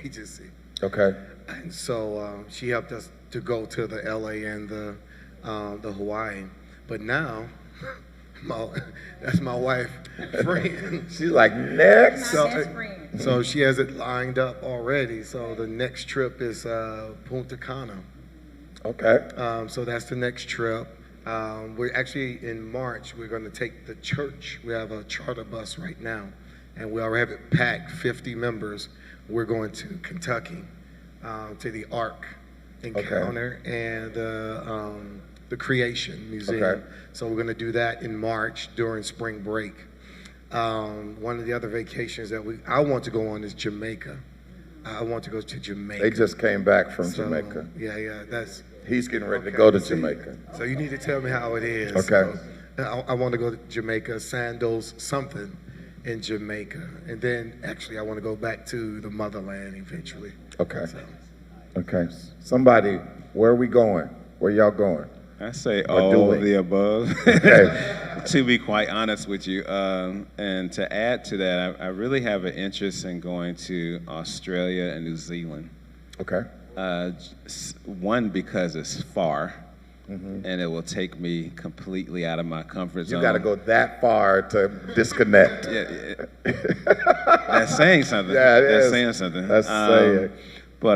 [SPEAKER 8] agency.
[SPEAKER 5] Okay.
[SPEAKER 8] And so she helped us to go to the LA and the Hawaii. But now, that's my wife, friend.
[SPEAKER 5] She's like, next.
[SPEAKER 8] So she has it lined up already. So the next trip is Punta Cana.
[SPEAKER 5] Okay.
[SPEAKER 8] So that's the next trip. We're actually in March, we're going to take the church. We have a charter bus right now, and we already have it packed, 50 members. We're going to Kentucky, to the Ark Encounter and the Creation Museum.
[SPEAKER 5] Okay.
[SPEAKER 8] So we're going to do that in March during spring break. One of the other vacations that I want to go on is Jamaica. I want to go to Jamaica.
[SPEAKER 5] They just came back from Jamaica.
[SPEAKER 8] Yeah, that's...
[SPEAKER 5] He's getting ready to go to Jamaica.
[SPEAKER 8] So you need to tell me how it is.
[SPEAKER 5] Okay.
[SPEAKER 8] So I want to go to Jamaica, Sandals, something in Jamaica. And then actually I want to go back to the motherland eventually.
[SPEAKER 5] Okay. Okay. Somebody, where are we going? Where y'all going?
[SPEAKER 11] I say all of the above, to be quite honest with you. And to add to that, I really have an interest in going to Australia and New Zealand.
[SPEAKER 5] Okay.
[SPEAKER 11] One, because it's far, and it will take me completely out of my comfort zone.
[SPEAKER 5] You got to go that far to disconnect.
[SPEAKER 11] That's saying something.
[SPEAKER 5] Yeah,
[SPEAKER 11] that's saying something.
[SPEAKER 5] That's saying.
[SPEAKER 11] But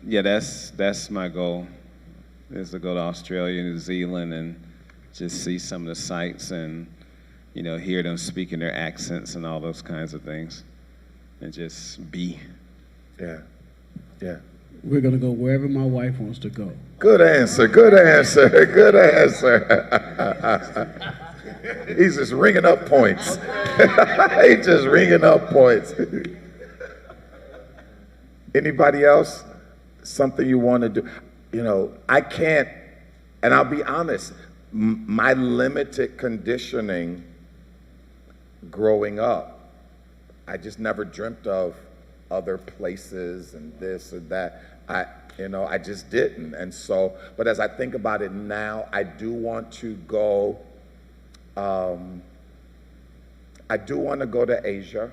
[SPEAKER 11] that's my goal, is to go to Australia, New Zealand, and just see some of the sights and hear them speaking their accents and all those kinds of things, and just be.
[SPEAKER 5] Yeah.
[SPEAKER 10] We're going to go wherever my wife wants to go.
[SPEAKER 5] Good answer. He's just ringing up points. He's just ringing up points. Anybody else? Something you want to do? I can't, and I'll be honest, my limited conditioning growing up, I just never dreamt of other places and this or that. I just didn't. And so, but as I think about it now, I do want to go, I do want to go to Asia.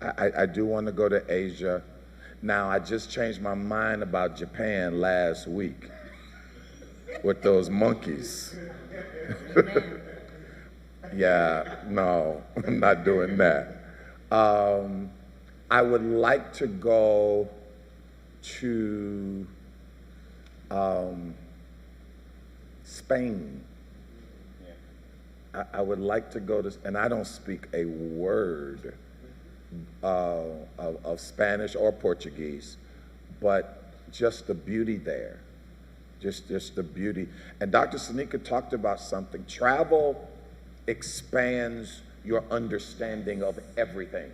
[SPEAKER 5] I do want to go to Asia. Now, I just changed my mind about Japan last week with those monkeys. Yeah, no, I'm not doing that. I would like to go to Spain. I would like to go to, and I don't speak a word of Spanish or Portuguese, but just the beauty there, just the beauty. And Dr. Sanika talked about something. Travel expands your understanding of everything.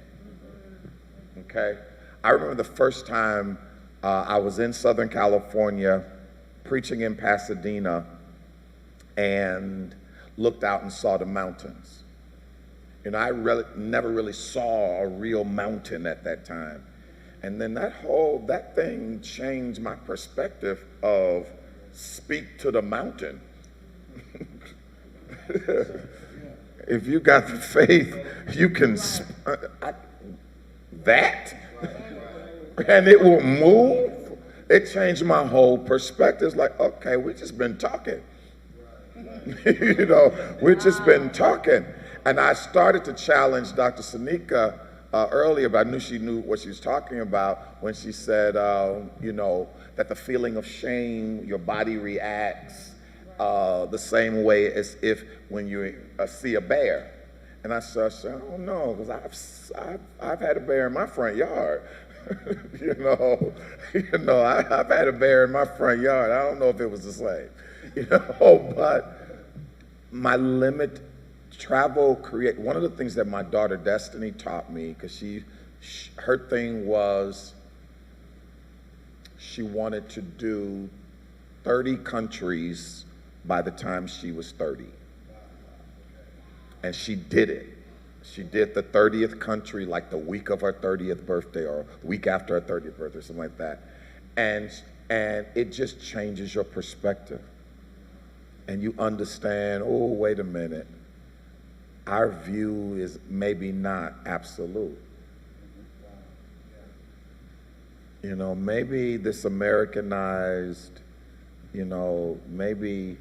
[SPEAKER 5] Okay? I remember the first time I was in Southern California preaching in Pasadena and looked out and saw the mountains. I never really saw a real mountain at that time. And then that thing changed my perspective of speak to the mountain. If you got the faith, you can, and it will move. It changed my whole perspective. It's like, okay, we've just been talking. We've just been talking. And I started to challenge Dr. Sanika earlier, but I knew she knew what she was talking about when she said, you know, that the feeling of shame, your body reacts the same way as if when you see a bear. And I said, I don't know, because I've had a bear in my front yard. I've had a bear in my front yard. I don't know if it was the same, but my limit. Travel create one of the things that my daughter Destiny taught me, because her thing was she wanted to do 30 countries by the time she was 30. And she did it. She did the 30th country like the week of her 30th birthday or the week after her 30th birthday, something like that. And it just changes your perspective. And you understand, oh, wait a minute. Our view is maybe not absolute. Maybe this Americanized, maybe,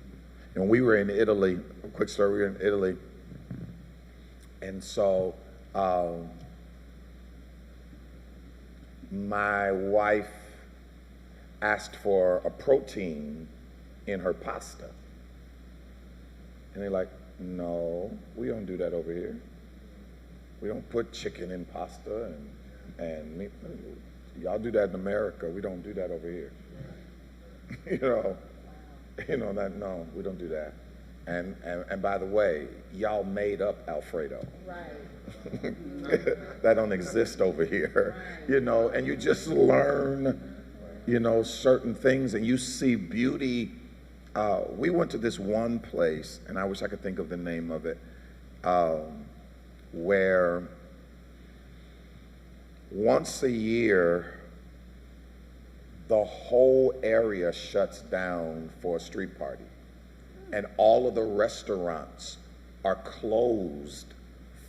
[SPEAKER 5] we were in Italy, a quick story, we were in Italy, and so my wife asked for a protein in her pasta. And they're like, no, we don't do that over here. We don't put chicken in pasta and meat. Y'all do that in America. We don't do that over here. No, we don't do that. And by the way, y'all made up Alfredo. Right. That don't exist over here. And you just learn, certain things, and you see beauty. We went to this one place, and I wish I could think of the name of it, where once a year, the whole area shuts down for a street party. And all of the restaurants are closed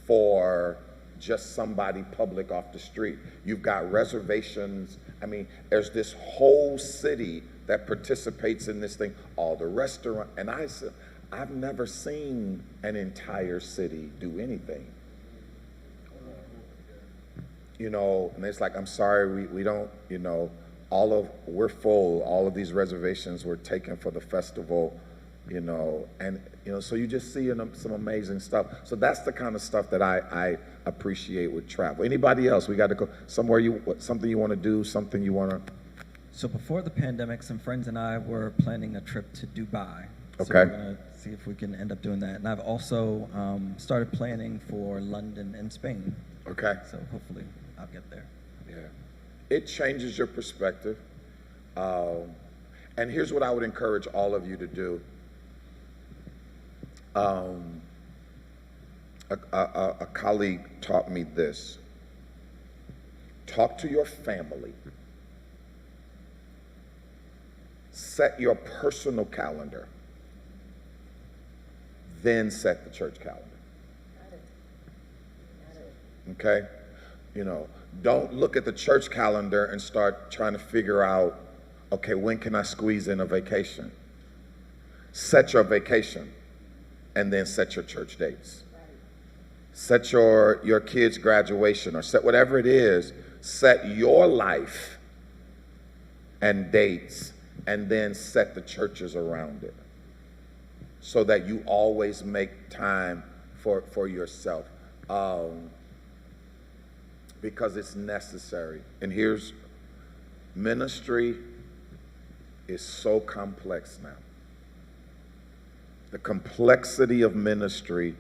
[SPEAKER 5] for just somebody public off the street. You've got reservations. I mean, there's this whole city that participates in this thing, all the restaurant, and I said, I've never seen an entire city do anything. And it's like, I'm sorry, we don't, we're full, all of these reservations were taken for the festival, and, so you just see some amazing stuff. So that's the kind of stuff that I appreciate with travel. Anybody else? We got to go somewhere, something you want to do, something you want to.
[SPEAKER 6] So before the pandemic, some friends and I were planning a trip to Dubai.
[SPEAKER 5] Okay.
[SPEAKER 6] So we're going to see if we can end up doing that. And I've also started planning for London and Spain.
[SPEAKER 5] Okay.
[SPEAKER 6] So hopefully I'll get there.
[SPEAKER 5] Yeah. It changes your perspective. And here's what I would encourage all of you to do. A colleague taught me this. Talk to your family. Set your personal calendar, then set the church calendar. Okay? Don't look at the church calendar and start trying to figure out, okay, when can I squeeze in a vacation? Set your vacation and then set your church dates. Set your kids' graduation, or set whatever it is, set your life and dates, and then set the churches around it so that you always make time for yourself, because it's necessary. And here's, ministry is so complex now. The complexity of ministry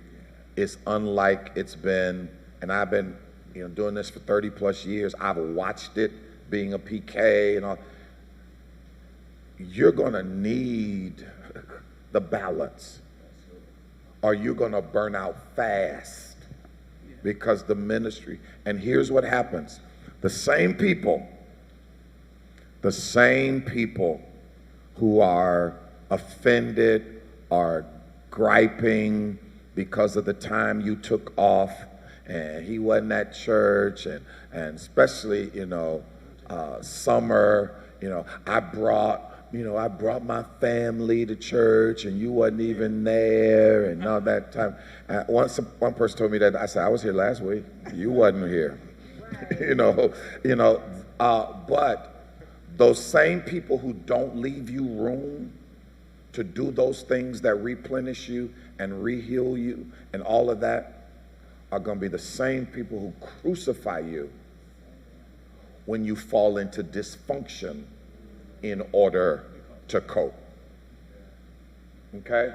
[SPEAKER 5] is unlike it's been, and I've been doing this for 30 plus years. I've watched it, being a PK and all. You're going to need the balance, or you're going to burn out fast, because the ministry, and here's what happens. The same people who are offended, are griping because of the time you took off and he wasn't at church, and especially, summer, I brought my family to church and you wasn't even there and all that time. One person told me that. I said, I was here last week. You wasn't here. But those same people who don't leave you room to do those things that replenish you and reheal you and all of that are going to be the same people who crucify you when you fall into dysfunction in order to cope. Okay?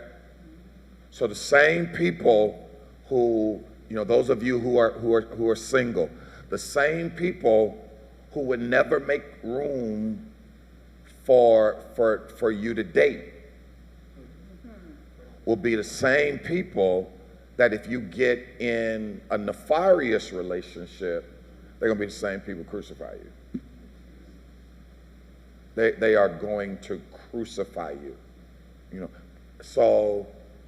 [SPEAKER 5] So the same people who, those of you who are single, the same people who would never make room for you to date will be the same people that if you get in a nefarious relationship, they're going to be the same people crucify you. They are going to crucify you. So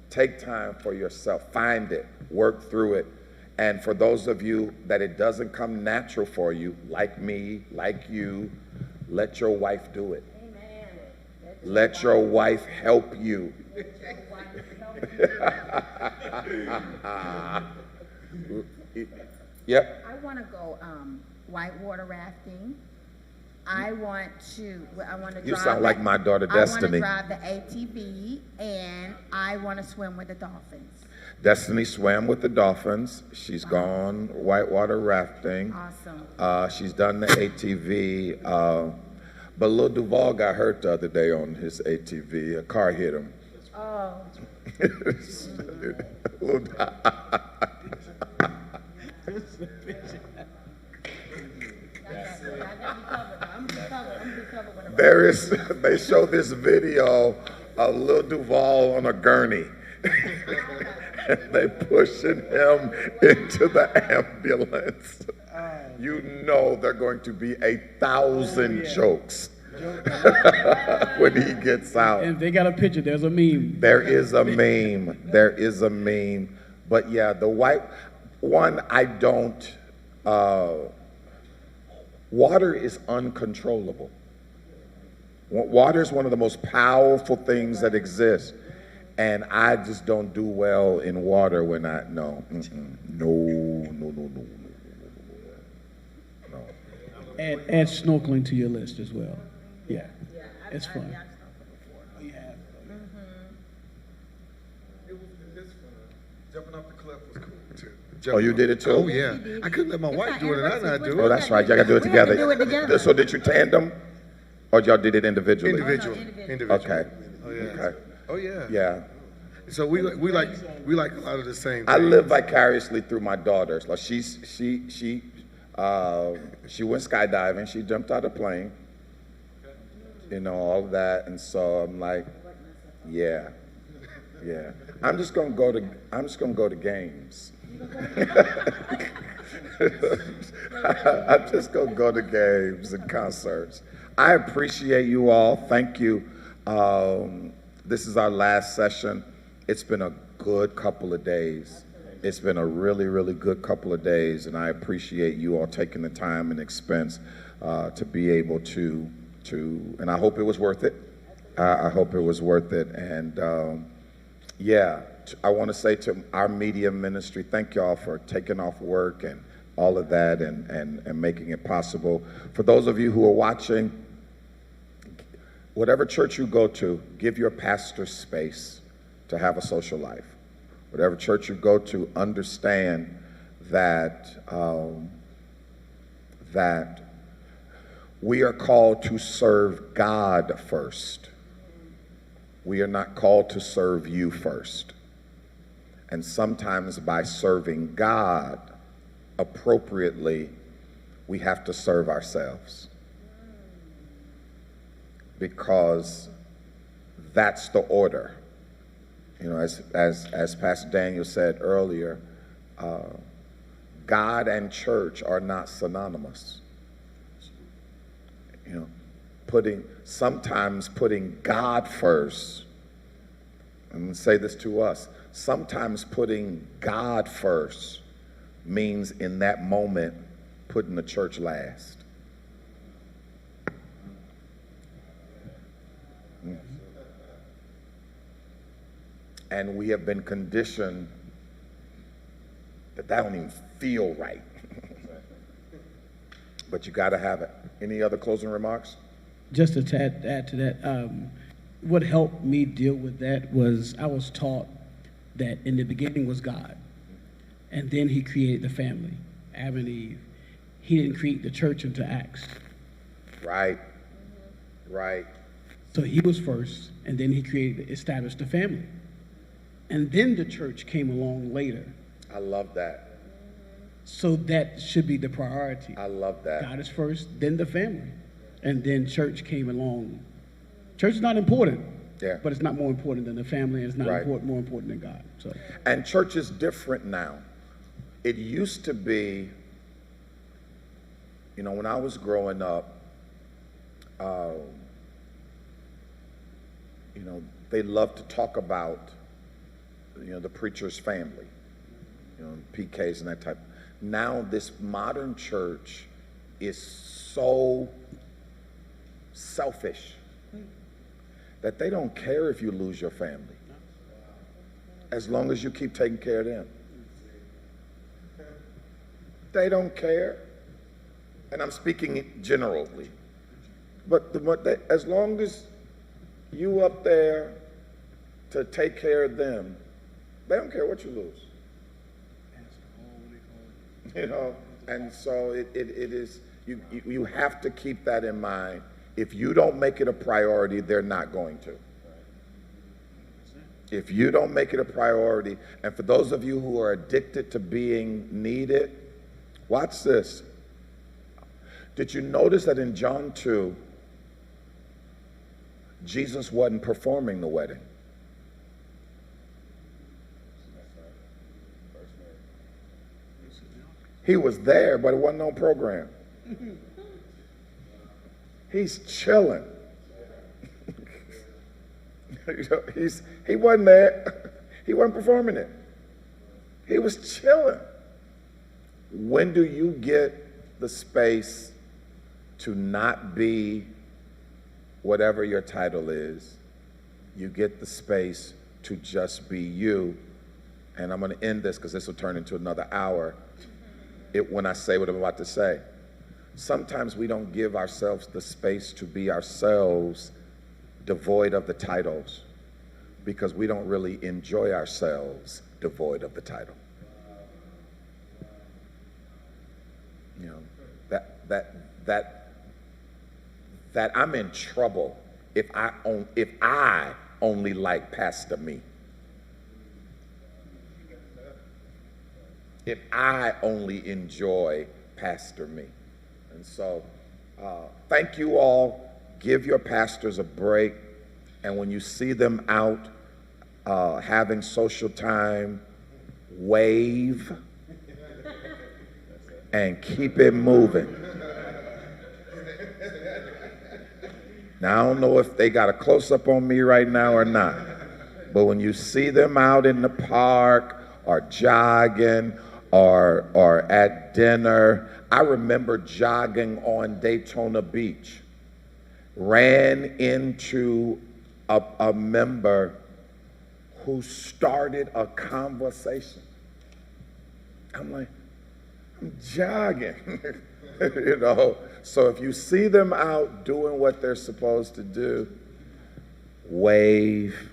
[SPEAKER 5] take time for yourself. Find it. Work through it. And for those of you that it doesn't come natural for you, like me, like you, let your wife do it. Amen. Let your wife help you. Yep.
[SPEAKER 7] I want to go whitewater rafting. I want to drive.
[SPEAKER 5] You sound like my daughter Destiny.
[SPEAKER 7] I want to drive the ATV, and I want to swim with the dolphins.
[SPEAKER 5] Destiny swam with the dolphins. She's gone whitewater rafting.
[SPEAKER 7] Awesome.
[SPEAKER 5] She's done the ATV. But Lil Duval got hurt the other day on his ATV. A car hit him.
[SPEAKER 7] Oh.
[SPEAKER 5] They show this video of Lil Duval on a gurney. And they pushing him into the ambulance. You know they're going to be 1,000 jokes when he gets out.
[SPEAKER 10] And they got a picture. There's a meme.
[SPEAKER 5] There is a meme. There is a meme. But yeah, the white one, I don't. Water is uncontrollable. Water is one of the most powerful things that exists. And I just don't do well in water when no.
[SPEAKER 10] Add snorkeling to your list as well. Yeah, it's fun.
[SPEAKER 2] Jumping off the cliff was cool too.
[SPEAKER 5] Oh, you did it too?
[SPEAKER 2] Oh yeah. I couldn't let my wife do it and I not do it.
[SPEAKER 5] Oh, that's right. Y'all got to do it together.
[SPEAKER 7] Do it together.
[SPEAKER 5] So did you tandem, or y'all did it individually?
[SPEAKER 2] Individually.
[SPEAKER 5] Okay.
[SPEAKER 2] Oh yeah.
[SPEAKER 5] Okay.
[SPEAKER 2] Oh yeah.
[SPEAKER 5] Yeah.
[SPEAKER 2] So we like a lot of the same things.
[SPEAKER 5] I live vicariously through my daughters. Like she went skydiving. She jumped out of a plane. All of that, and so I'm like, yeah. I'm just gonna go to games. I'm just gonna go to games and concerts. I appreciate you all. Thank you. This is our last session. It's been a good couple of days. It's been a really, really good couple of days, and I appreciate you all taking the time and expense to be able to, and I hope it was worth it. I hope it was worth it, and I want to say to our media ministry, thank y'all for taking off work and all of that and making it possible. For those of you who are watching, whatever church you go to, give your pastor space to have a social life. Whatever church you go to, understand that that we are called to serve God first. We are not called to serve you first. And sometimes by serving God appropriately, we have to serve ourselves. Because that's the order. As Pastor Daniel said earlier, God and church are not synonymous. Sometimes putting God first, and say this to us, sometimes putting God first means in that moment putting the church last. And we have been conditioned that don't even feel right. But you got to have it. Any other closing remarks?
[SPEAKER 10] Just to add to that, what helped me deal with that was I was taught that in the beginning was God, and then he created the family, Adam and Eve. He didn't create the church until Acts.
[SPEAKER 5] Right. Right.
[SPEAKER 10] So he was first, and then he established the family. And then the church came along later.
[SPEAKER 5] I love that.
[SPEAKER 10] So that should be the priority.
[SPEAKER 5] I love that.
[SPEAKER 10] God is first, then the family. And then church came along. Church is not important, but it's not more important than the family, and it's not more important than God. So.
[SPEAKER 5] And church is different now. It used to be, you know, when I was growing up, you know, they loved to talk about, you know, the preacher's family, you know, PKs and that type. Now this modern church is so selfish that they don't care if you lose your family, as long as you keep taking care of them. They don't care. And I'm speaking generally. But as long as you up there to take care of them, they don't care what you lose. You know, and so it is, you have to keep that in mind. If you don't make it a priority, they're not going to. If you don't make it a priority, and for those of you who are addicted to being needed, watch this. Did you notice that in John 2, Jesus wasn't performing the wedding? He was there, but it wasn't no program. He's chilling. You know, he wasn't there. He wasn't performing it. He was chilling. When do you get the space to not be whatever your title is? You get the space to just be you. And I'm going to end this because this will turn into another hour when I say what I'm about to say. Sometimes we don't give ourselves the space to be ourselves, devoid of the titles, because we don't really enjoy ourselves devoid of the title. You know, that I'm in trouble if I only like Pastor Me. If I only enjoy Pastor Me. And so, thank you all. Give your pastors a break. And when you see them out having social time, wave and keep it moving. Now, I don't know if they got a close-up on me right now or not, but when you see them out in the park or jogging or at dinner, I remember jogging on Daytona Beach, ran into a member who started a conversation. I'm like, I'm jogging, you know. So if you see them out doing what they're supposed to do, wave,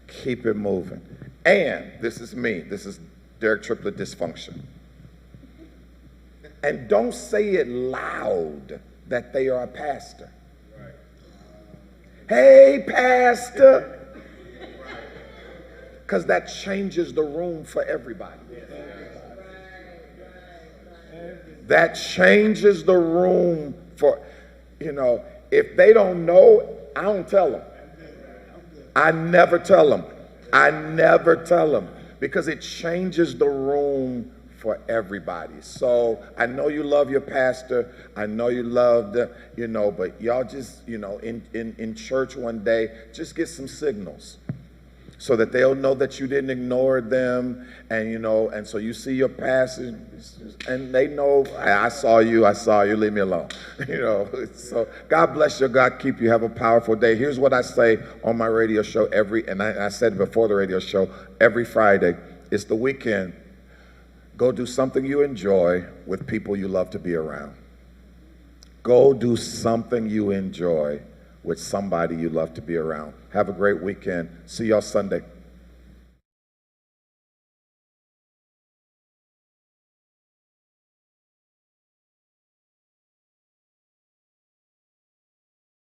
[SPEAKER 5] keep it moving. And this is me. This is Derek Triplett dysfunction. And don't say it loud that they are a pastor. Right. Hey, pastor. Because that changes the room for everybody. That changes the room for, you know, if they don't know, I don't tell them. I never tell them. I never tell them, because it changes the room for everybody. So I know you love your pastor. I know you love the, you know, but y'all just, you know, in church one day, just get some signals so that they'll know that you didn't ignore them. And, you know, and so you see your pastor and they know, I saw you, leave me alone. You know, so God bless you, God keep you, have a powerful day. Here's what I say on my radio show and I said it before the radio show, every Friday. It's the weekend. Go do something you enjoy with people you love to be around. Go do something you enjoy with somebody you love to be around. Have a great weekend. See y'all Sunday.